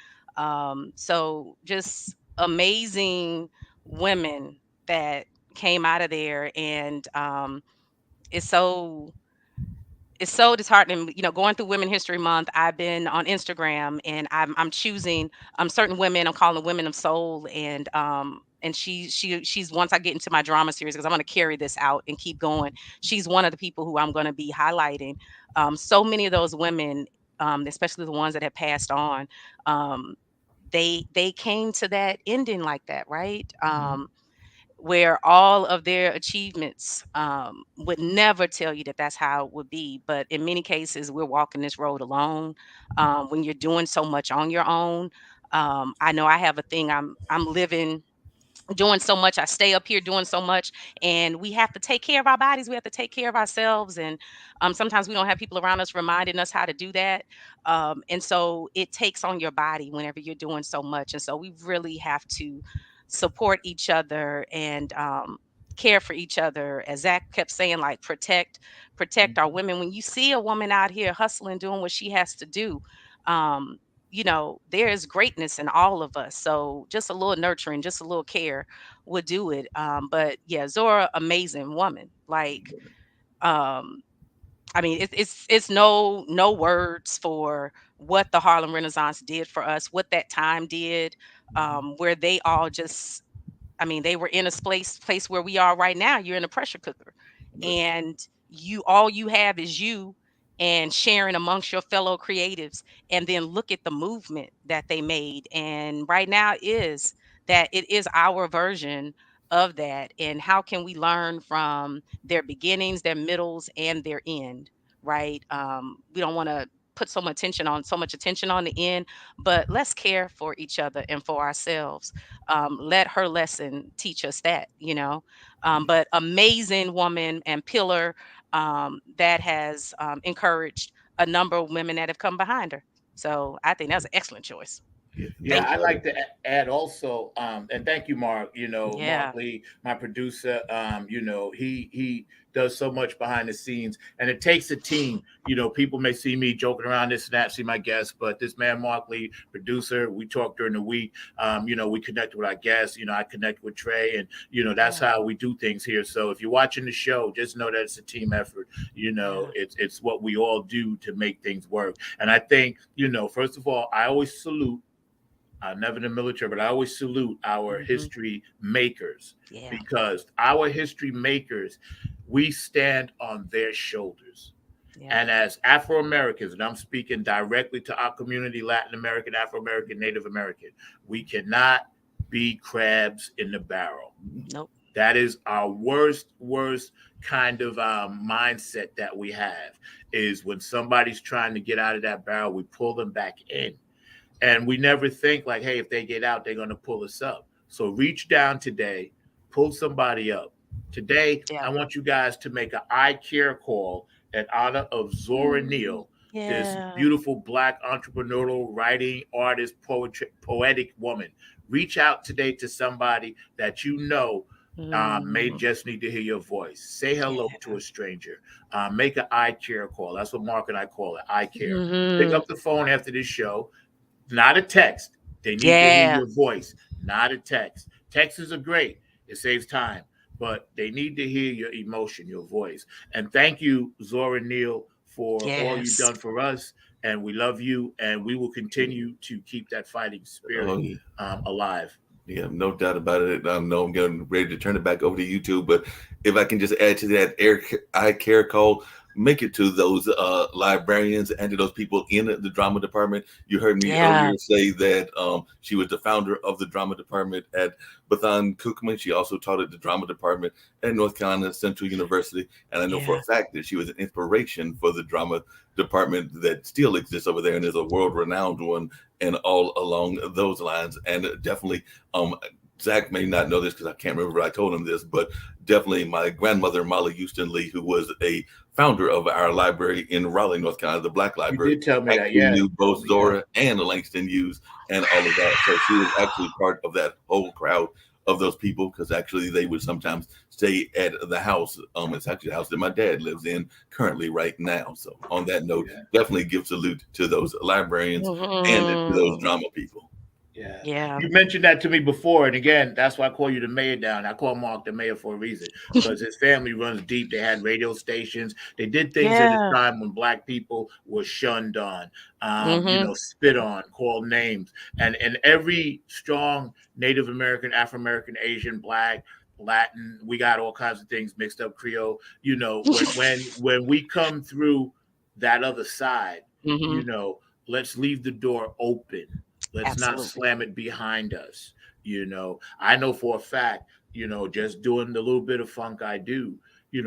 So just amazing women that came out of there, and it's so it's so disheartening. Going through Women History Month, I've been on Instagram, and I'm choosing certain women. I'm calling them women of soul, and she's, once I get into my drama series, because I'm going to carry this out and keep going. She's one of the people who I'm going to be highlighting. So many of those women, especially the ones that have passed on, they came to that ending like that, right? Where all of their achievements would never tell you that that's how it would be. But in many cases, we're walking this road alone. When you're doing so much on your own, I know I have a thing. I'm living, doing so much. I stay up here doing so much, and we have to take care of our bodies. We have to take care of ourselves, and sometimes we don't have people around us reminding us how to do that. And so it takes on your body whenever you're doing so much. And so we really have to support each other and care for each other. As Zach kept saying, like protect our women. When you see a woman out here hustling, doing what she has to do, um, there is greatness in all of us. So just a little nurturing, just a little care would do it. But yeah, Zora, amazing woman. Like, um, I mean, it's no words for what the Harlem Renaissance did for us, what that time did, where they all just, I mean, they were in a place where we are right now. You're in a pressure cooker, and all you have is you and sharing amongst your fellow creatives. And then look at the movement that they made. And right now is that it is our version of that. And how can we learn from their beginnings, their middles, and their end? Right? We don't want to put so much attention on the end, but let's care for each other and for ourselves. Let her lesson teach us that. But amazing woman and pillar that has encouraged a number of women that have come behind her. So I think that's an excellent choice. Yeah, Thank I you. like to add also, and thank you, Mark. Yeah. Mark Lee, my producer. He does so much behind the scenes, and it takes a team. People may see me joking around this and that, see my guests, but this man, Mark Lee, producer, we talk during the week. We connect with our guests. I connect with Trey, and that's Yeah. how we do things here. So if you're watching the show, just know that it's a team effort. Yeah. It's what we all do to make things work. And I think, first of all, I always salute never in the military, but I always salute our Hmm. history makers, Yeah. because our history makers, we stand on their shoulders. Yeah. And as Afro Americans, and I'm speaking directly to our community, Latin American, Afro American, Native American, we cannot be crabs in the barrel. Nope. That is our worst kind of mindset that we have, is when somebody's trying to get out of that barrel, we pull them back in. And we never think like, hey, if they get out, they're going to pull us up. So reach down today, pull somebody up. Today, I Yeah. want you guys to make an I care call in honor of Zora Mm. Neale, this Yeah. beautiful black entrepreneurial writing artist, poetic woman. Reach out today to somebody that you know may Mm. just need to hear your voice. Say hello Yeah. to a stranger. Make an I care call. That's what Mark and I call it. I care. Pick Hmm. up the phone after this show, not a text. They need to hear Yeah. your voice, not a text. Texts are great. It saves time, but they need to hear your emotion, your voice. And thank you, Zora Neale, for all you've Yes. done for us. And we love you, and we will continue to keep that fighting spirit Oh yeah. alive. Yeah, no doubt about it. I know I'm getting ready to turn it back over to YouTube, but if I can just add to that I care call, make it to those librarians and to those people in the drama department. You heard me Yeah. earlier say that she was the founder of the drama department at Bethan Cookman. She also taught at the drama department at North Carolina Central University, and I know for Yeah. a fact that she was an inspiration for the drama department that still exists over there and is a world-renowned one, and all along those lines. And definitely um, Zach may not know this because I can't remember if I told him this, but definitely my grandmother, Molly Houston Lee, who was a founder of our library in Raleigh, North Carolina, the Black You Library, did tell me that, actually yeah. knew both Zora and Langston Hughes and all of that. So she was actually part of that whole crowd of those people, because actually they would sometimes stay at the house. It's actually the house that my dad lives in currently right now. So on that note, Yeah. definitely give salute to those librarians and to those Hmm. drama people. Yeah. Yeah. You mentioned that to me before. And again, that's why I call you the mayor down. I call Mark the mayor for a reason, because his family runs deep. They had radio stations. They did things at Yeah. a time when black people were shunned on, Hmm. spit on, called names. And every strong Native American, Afro American, Asian, black, Latin, we got all kinds of things mixed up, Creole. When we come through that other side, Hmm. you know, let's leave the door open. Let's not Absolutely. slam it behind us. I know for a fact, just doing the little bit of funk I do,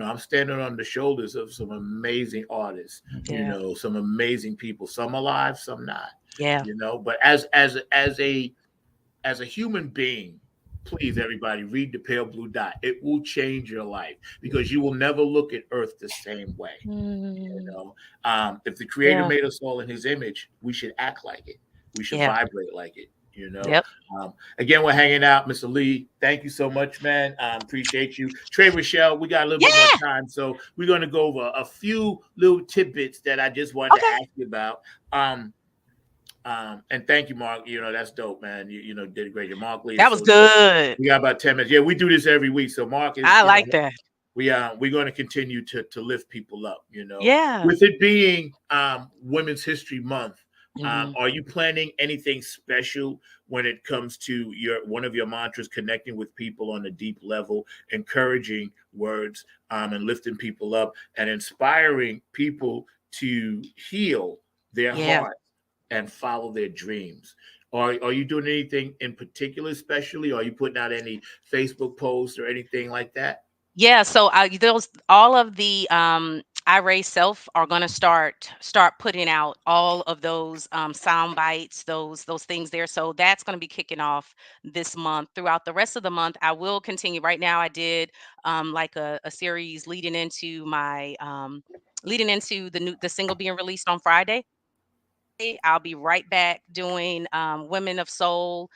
I'm standing on the shoulders of some amazing artists, Yeah. some amazing people, some alive, some not, Yeah. but as a human being, please everybody read the Pale Blue Dot. It will change your life, because you will never look at Earth the same way. you Mm. know if the creator Yeah. made us all in his image, we should act like it. We should Yeah. vibrate like it. Yep. Again, we're hanging out. Mr. Lee, thank you so much, man. Appreciate you. Tre Rochelle, we got a little bit more Yeah. time, so we're going to go over a few little tidbits that I just wanted to Okay. ask you about. And thank you, Mark. That's dope, man. You did a great job. Mark Lee That is was so dope. good. We got about 10 minutes. Yeah, we do this every week. So Mark is, I like that. we're going to continue to lift people up. Yeah. With it being Women's History Month, Hmm. are you planning anything special when it comes to one of your mantras, connecting with people on a deep level, encouraging words, and lifting people up and inspiring people to heal their Yeah. heart and follow their dreams? Are you doing anything in particular, especially? Are you putting out any Facebook posts or anything like that? Yeah. So those all of the I raise self are going to start putting out all of those sound bites, those things there. So that's going to be kicking off this month. Throughout the rest of the month, I will continue. Right now, I did like a series leading into the single being released on Friday. I'll be right back doing Women of Soul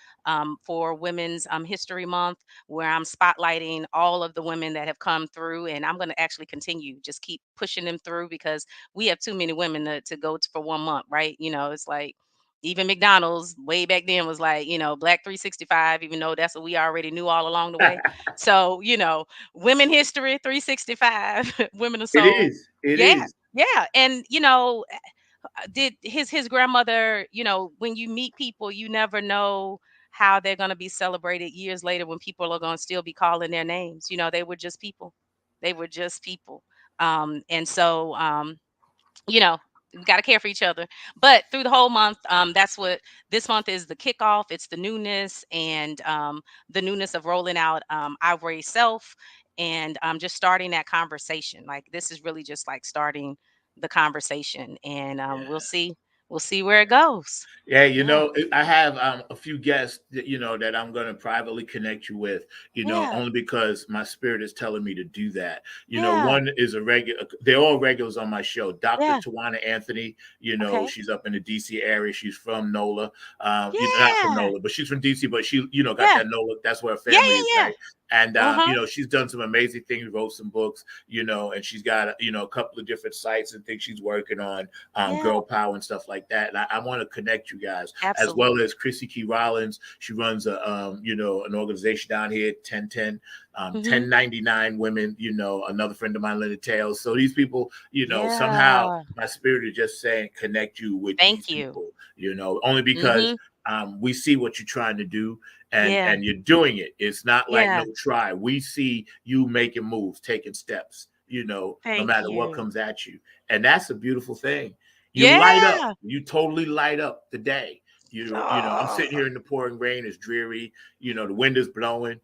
for Women's History Month, where I'm spotlighting all of the women that have come through. And I'm going to actually continue, just keep pushing them through, because we have too many women to go to for 1 month, right? It's like even McDonald's way back then was like, Black 365, even though that's what we already knew all along the way. So, Women History 365, Women of It Soul. is. It Yeah. is. Yeah. And, did his grandmother, when you meet people, you never know how they're going to be celebrated years later when people are going to still be calling their names. They were just people. They were just people. And so we got to care for each other. But through the whole month, that's what this month is: the kickoff. It's the newness, and the newness of rolling out Ivory Self, and just starting that conversation. Like, this is really just like starting the conversation, and we'll see where it goes. Yeah, Yeah, I have a few guests that that I'm going to privately connect you with, yeah, only because my spirit is telling me to do that. yeah, One is a regular; they're all regulars on my show. Dr. yeah. Tawana Anthony, Okay. she's up in the DC area. She's from NOLA, not from Yeah, NOLA, but she's from DC. But she, got yeah, that NOLA. That's where her yeah, family is, yeah, yeah. right? And Uh-huh. she's done some amazing things, wrote some books, and she's got a couple of different sites and things she's working on, Yeah, girl power and stuff like that. And I want to connect you guys, as well absolutely. as Chrissy Key Rollins. She runs an organization down here, 1010, Hmm. 1099 women, another friend of mine, Linda Tails. So these people, somehow Yeah. my spirit is just saying connect you with these Thank you. people, only because Hmm. we see what you're trying to do, and Yeah. you're doing it. It's not like Yeah. no try. We see you making moves, taking steps, no Thank matter what you. comes at you. And that's a beautiful thing. You light up. Yeah. You totally light up the day. I'm Oh, sitting here in the pouring rain. It's dreary. The wind is blowing.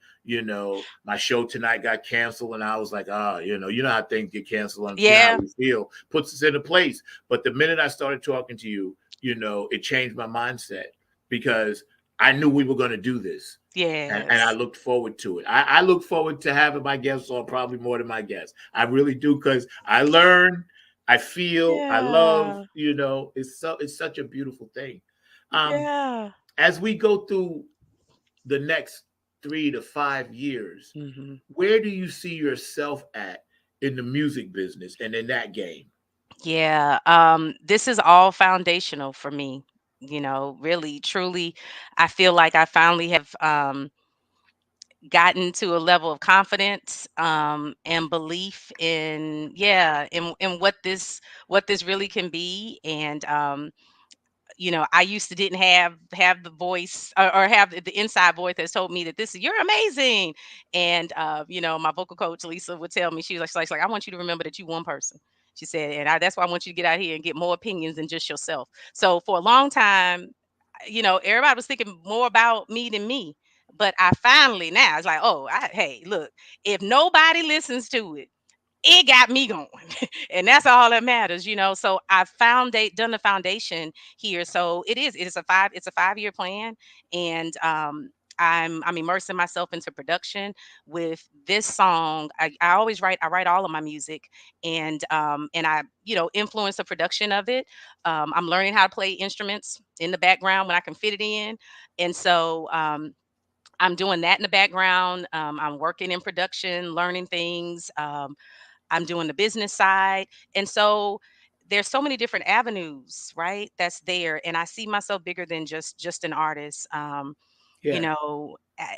My show tonight got canceled, and I was like, you know how things get canceled, and you know how yeah. we feel. Puts us in a place. But the minute I started talking to you, it changed my mindset, because I knew we were going to do this. And I Yes. looked forward to it. I look forward to having my guests on, probably more than my guests. I really do, because I learn, I feel, I love. Yeah. It's such a beautiful thing. Um, Yeah. as we go through the next 3 to 5 years, Hmm. where do you see yourself at in the music business and in that game? Yeah. This is all foundational for me. Really, truly, I feel like I finally have gotten to a level of confidence, and belief in, yeah, in what this really can be. And I used to didn't have the voice, or have the inside voice that told me that this is you're amazing. And my vocal coach Lisa would tell me, she was like, I want you to remember that you one person. She said, and that's why I want you to get out here and get more opinions than just yourself. So for a long time, everybody was thinking more about me than me. But I finally, now it's like, oh, hey, look, if nobody listens to it, it got me going. And that's all that matters. So I done the foundation here. So it's a 5-year plan. And I'm immersing myself into production with this song. I always I write all of my music, and I influence the production of it. I'm learning how to play instruments in the background when I can fit it in. And so I'm doing that in the background. I'm working in production, learning things. I'm doing the business side. And so there's so many different avenues, right? That's there. And I see myself bigger than just an artist. Yeah.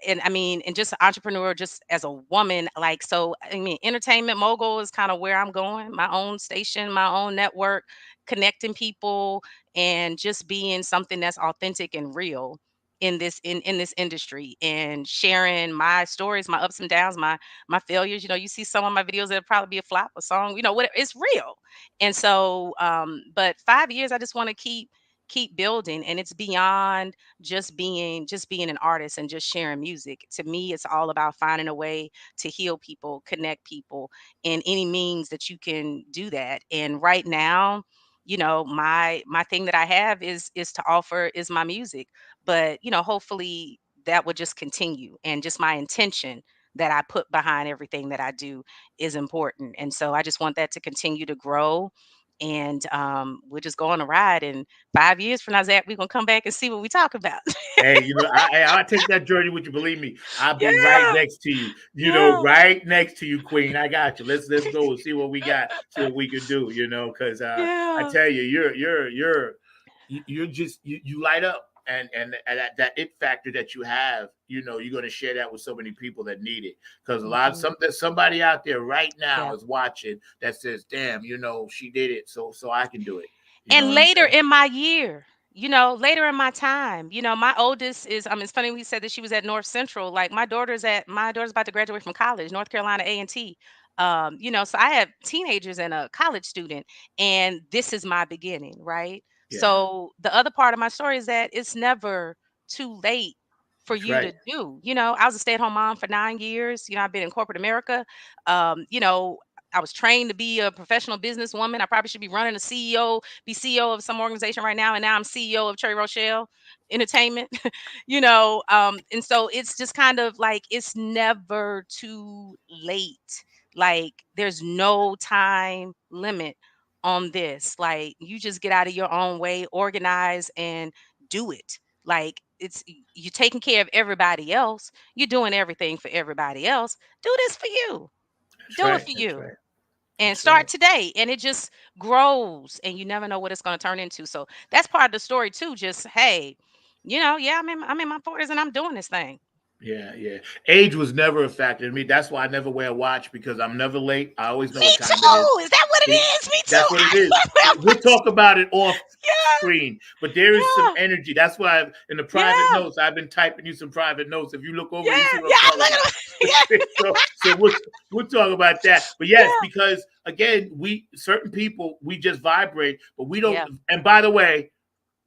And I mean, and just an entrepreneur, just as a woman, like, so, I mean, entertainment mogul is kind of where I'm going, my own station, my own network, connecting people, and just being something that's authentic and real in this industry, and sharing my stories, my ups and downs, my failures. You see some of my videos that'll probably be a flop, a song, whatever. It's real. And so, but 5 years, I just want to keep building, and it's beyond just being an artist and just sharing music. To me, it's all about finding a way to heal people, connect people, in any means that you can do that. And right now, my thing that I have is to offer is my music. But hopefully that would just continue, and just my intention that I put behind everything that I do is important. And so I just want that to continue to grow. And we're just going to ride. And 5 years from now, Zach, we're gonna come back and see what we talk about. Hey, I'll take that journey with you. Believe me, I'll be right Yeah, next to you. yeah, Right next to you, Queen. I got you. Let's go and see what we got. See what we can do. Because I yeah. tell you, you're just you light up, and that it factor that you have. You're going to share that with so many people that need it. Because Mhm. somebody out there right now Yeah, is watching that says, "Damn, she did it, so I can do it." You know And what I'm later saying? in my year, later in my time, my oldest is, it's funny we said that she was at North Central. Like my daughter's about to graduate from college, North Carolina A&T. So I have teenagers and a college student, and this is my beginning, right? Yeah, So the other part of my story is that it's never too late for that's you right. to do. I was a stay-at-home mom for 9 years. I've been in corporate America. I was trained to be a professional businesswoman. I probably should be running be CEO of some organization right now. And now I'm CEO of Tre Rochelle Entertainment, and so it's just kind of like it's never too late. Like there's no time limit on this. Like you just get out of your own way, organize and do it. Like you're taking care of everybody else. You're doing everything for everybody else. Do this for you. That's Do it right. for That's you right. and That's start right. today, and it just grows and you never know what it's going to turn into. So that's part of the story too. Just hey, yeah, I'm in my 40s and I'm doing this thing. Yeah, yeah. Age was never a factor to me. That's why I never wear a watch because I'm never late. I always know Me what time it is. too. Is that what it See, is? Me too. that's what it I is. never We'll talk about it off yeah, screen, but there is some yeah, energy. That's why in the private yeah, notes, I've been typing you some private notes. If you look over, you see yeah, what yeah. I'm talking Look about. at yeah, So we'll talk about that. But yes, yeah, because again, we certain people we just vibrate, but we don't. yeah. And by the way,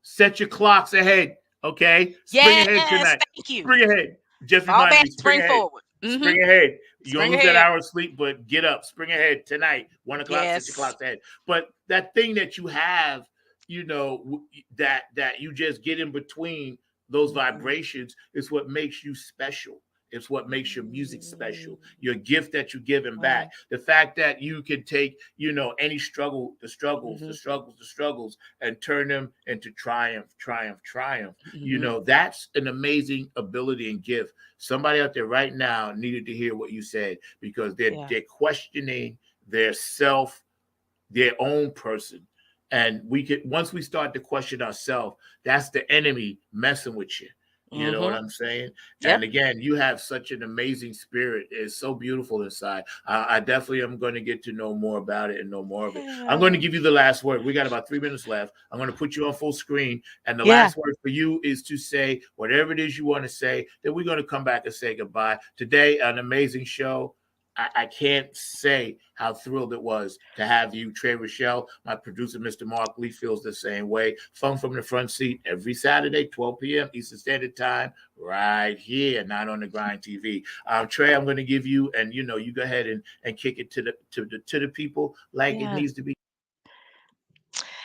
set your clocks ahead. Okay, spring ahead Yes, tonight. thank you. Spring ahead. Just Fall remind back, me. Spring spring ahead. forward. Spring ahead. You're gonna Spring lose that ahead. hour of sleep, but get up. Spring ahead tonight. 1 o'clock. Set your Yes. clocks ahead. But that thing that you have, that you just get in between those Mhm. vibrations is what makes you special. It's what makes your music special. Mm. Your gift that you're giving back. Wow. The fact that you can take, any struggle, Mhm. the struggles, and turn them into triumph, triumph, triumph. Mhm. That's an amazing ability and gift. Somebody out there right now needed to hear what you said because they're Yeah. they're questioning their self, their own person. And we could once we start to question ourselves, that's the enemy messing with you. You know what Mhm. I'm saying? And Yep. again, you have such an amazing spirit. It's so beautiful inside. I definitely am going to get to know more about it and know more of it. I'm going to Yeah. give you the last word. We got about 3 minutes left. I'm going to put you on full screen. And the Yeah. last word for you is to say whatever it is you want to say. Then we're going to come back and say goodbye. Today, an amazing show. I can't say how thrilled it was to have you, Tre Rochelle. My producer, Mr. Mark Lee, feels the same way. Fun from the front seat every Saturday, 12 p.m. Eastern Standard Time, right here, not on the Grind TV. Tre, I'm going to give you, and you go ahead and kick it to the people like it Yeah. needs to be.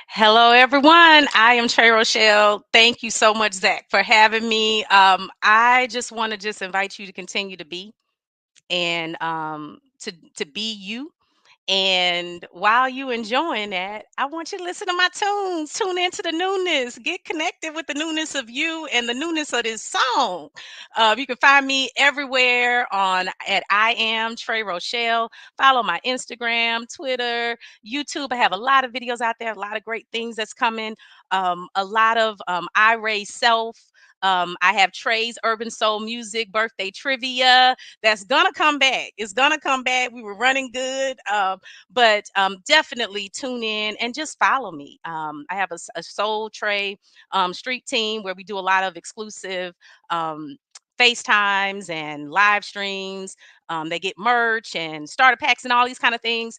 Hello, everyone. I am Tre Rochelle. Thank you so much, Zach, for having me. I just want to just invite you to continue to be and to be you. And while you enjoying that, I want you to listen to my tunes. Tune into the newness. Get connected with the newness of you and the newness of this song. You can find me everywhere at I am Tre Rochelle. Follow my Instagram, Twitter, YouTube. I have a lot of videos out there. A lot of great things that's coming. A lot of I Raise Self. I have Trey's Urban Soul Music birthday trivia that's gonna come back. It's gonna come back. We were running good, but definitely tune in and just follow me. I have a Soul Trey street team where we do a lot of exclusive um, FaceTimes and live streams. They get merch and starter packs and all these kind of things,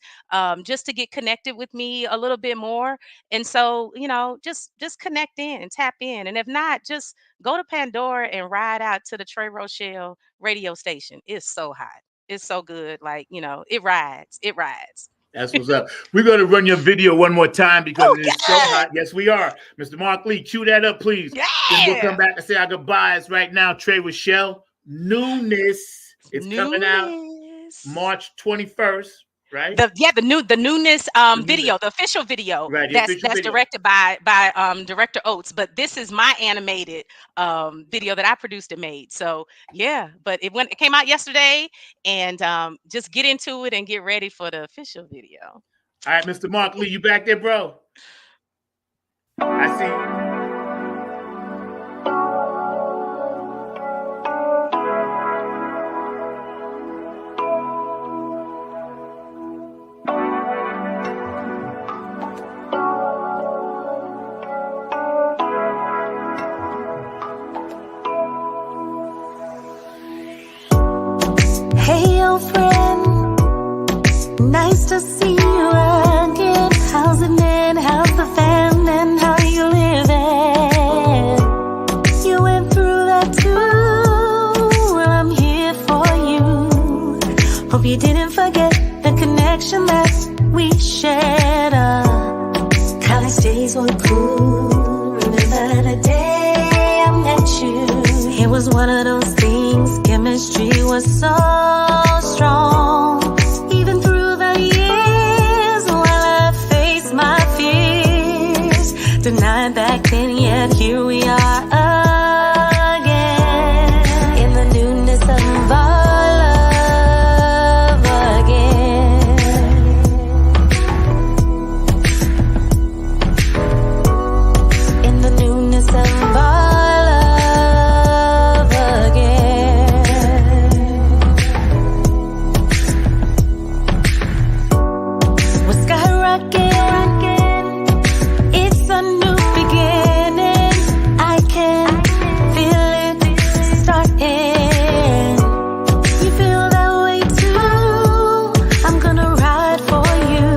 just to get connected with me a little bit more. And so, just connect in and tap in. And if not, just go to Pandora and ride out to the Tre Rochelle radio station. It's so hot. It's so good. Like, it rides. It rides. That's what's up. We're going to run your video one more time because Oh, it is so yeah. hot. Yes, we are. Mr. Mark Lee, cue that up, please. Then we'll come Yeah. back and say our goodbyes right now. Tre Rochelle, Newness. It's coming out Newness. March 21st, right? The newness The newness. video, the official video Right, the that's official that's video. directed by director Oates, but this is my animated video that I produced and made. So yeah, but it came out yesterday, and just get into it and get ready for the official video. All right, Mr. Mark Lee, you back there, bro? I see you. old friend. Nice to see you again. How's it been? How's the fam? And how you living? You went through that too. Well, I'm here for you. Hope you didn't forget the connection that we shared. College days were cool. Remember the day I met you? It was one of those things. Chemistry was so strong. Even through the years, while I faced my fears, denied back then, yet here we are again. In the newness of our love again. In the newness of our love again. We're skyrocketing. It's a new beginning. I can feel it starting. You feel that way too. I'm gonna ride for you.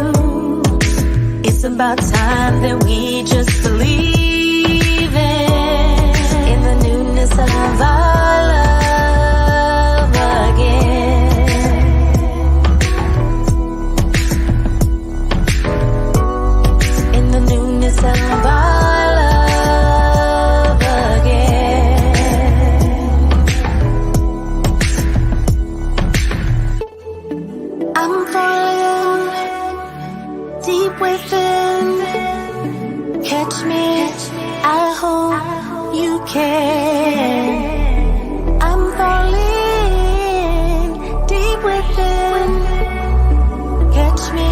It's about time that we just believe in the newness of our love again. In the newness of our love again. I'm falling deep within. Catch me, I hope you can. I'm falling deep within. Catch me,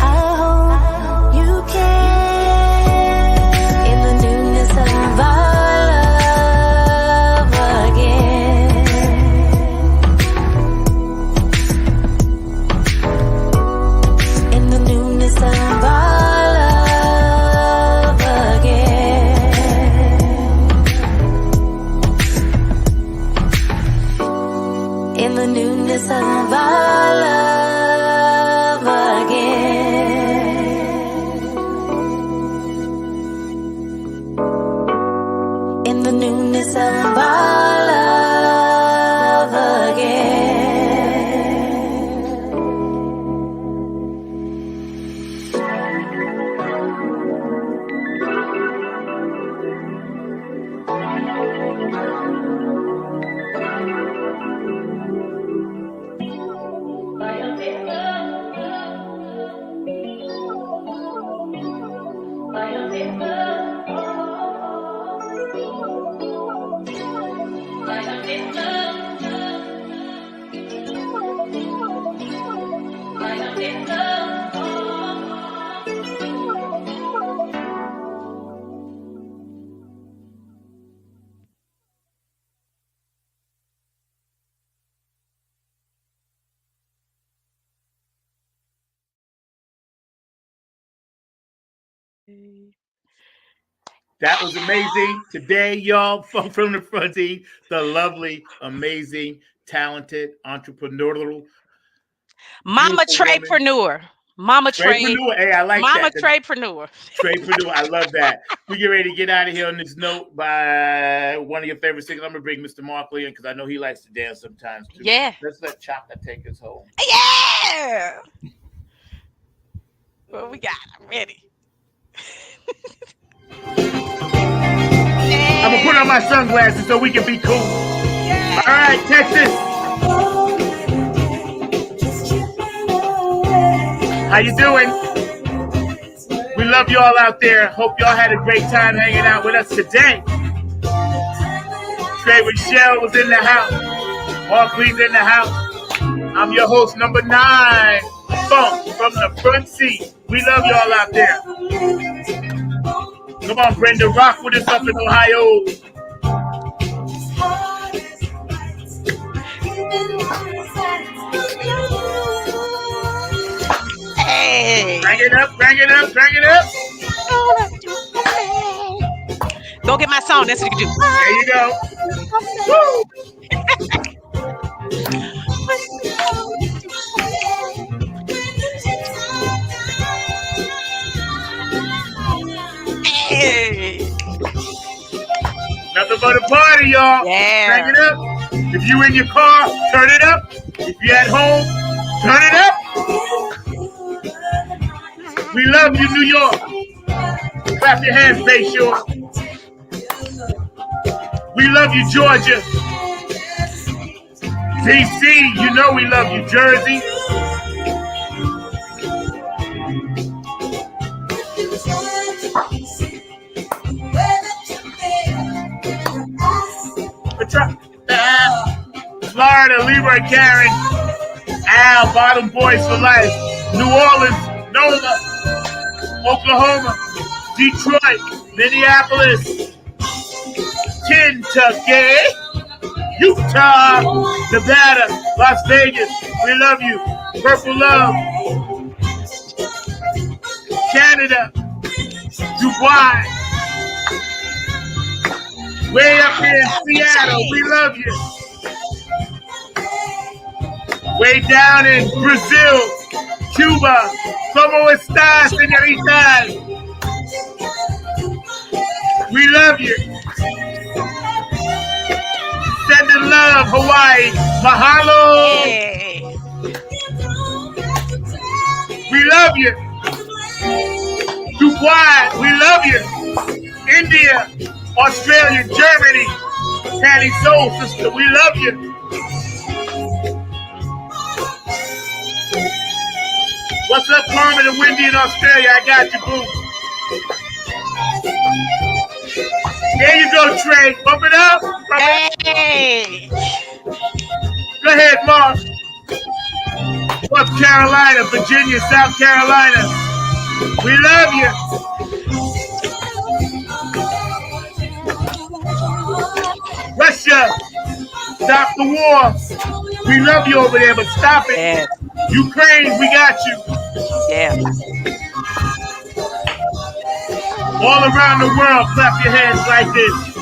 I hope you can. In the newness of our love again. In the newness of our love again. In the newness of our love again. In the newness of our love again. That was amazing. Today, y'all, from the front seat, the lovely, amazing, talented, entrepreneurial, Mama beautiful woman. Treypreneur. Mama Trey. Treypreneur. Hey, I like Mama that. Treypreneur. Treypreneur. I love that. We get ready to get out of here on this note by one of your favorite singers. I'm going to bring Mr. Markley in because I know he likes to dance sometimes too. Yeah. Let's let Chaka take us home. Yeah. What we got? I'm ready. I'm going to put on my sunglasses so we can be cool. Yeah. All right, Texas. How you doing? We love you all out there. Hope y'all had a great time hanging out with us today. Tre Rochelle was in the house. Markley's in the house. I'm your host, number 9, Funk from the front seat. We love y'all out there. Come on, Brenda, rock with us up in Ohio. Hey. Bring it up, bring it up, bring it up. Go get my song. That's what you can do. There you go. Woo. Nothing but a party, y'all. Yeah. Crank it up. If you in your car, turn it up. If you at home, turn it up. We love you, New York. Clap your hands, Bayshore. We love you, Georgia. DC, you know we love you, Jersey. Florida, Leroy Karen, Al, Bottom Boys for Life, New Orleans, Noma, Oklahoma, Detroit, Minneapolis, Kentucky, Utah, Nevada, Las Vegas, we love you, Purple Love, Canada, Dubai, way up here in Seattle, we love you. Way down in Brazil, Cuba, ¿cómo estás, señoritas? We love you. Sending love, Hawaii, mahalo. Hey. We love you. Dubai, we love you. India, Australia, Germany, Patty Soul Sister, we love you. What's up, Carmen and Wendy in Australia? I got you, boo. There you go, Trey. Bump it up. Hey. Go ahead, Mark. North Carolina, Virginia, South Carolina. We love you. Russia, stop the war. We love you over there, but stop it. Yeah. Ukraine, we got you. Yeah. All around the world, clap your hands like this.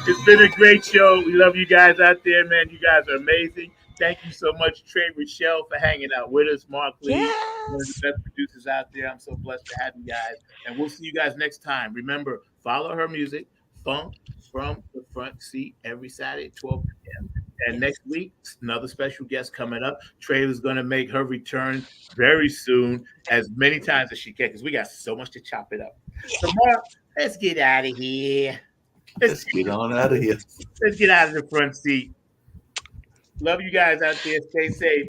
It's been a great show. We love you guys out there, man. You guys are amazing. Thank you so much, Tre Rochelle, for hanging out with us. Mark Lee, one of the best producers out there. I'm so blessed to have you guys. And we'll see you guys next time. Remember, follow her music, Funk from the Front Seat, every Saturday at 12 p.m. And next week, another special guest coming up. Tre is going to make her return very soon, as many times as she can, because we got so much to chop it up. So, Mark, let's get out of here. Let's get on out of here. Let's get out of the front seat. Love you guys out there. Stay safe.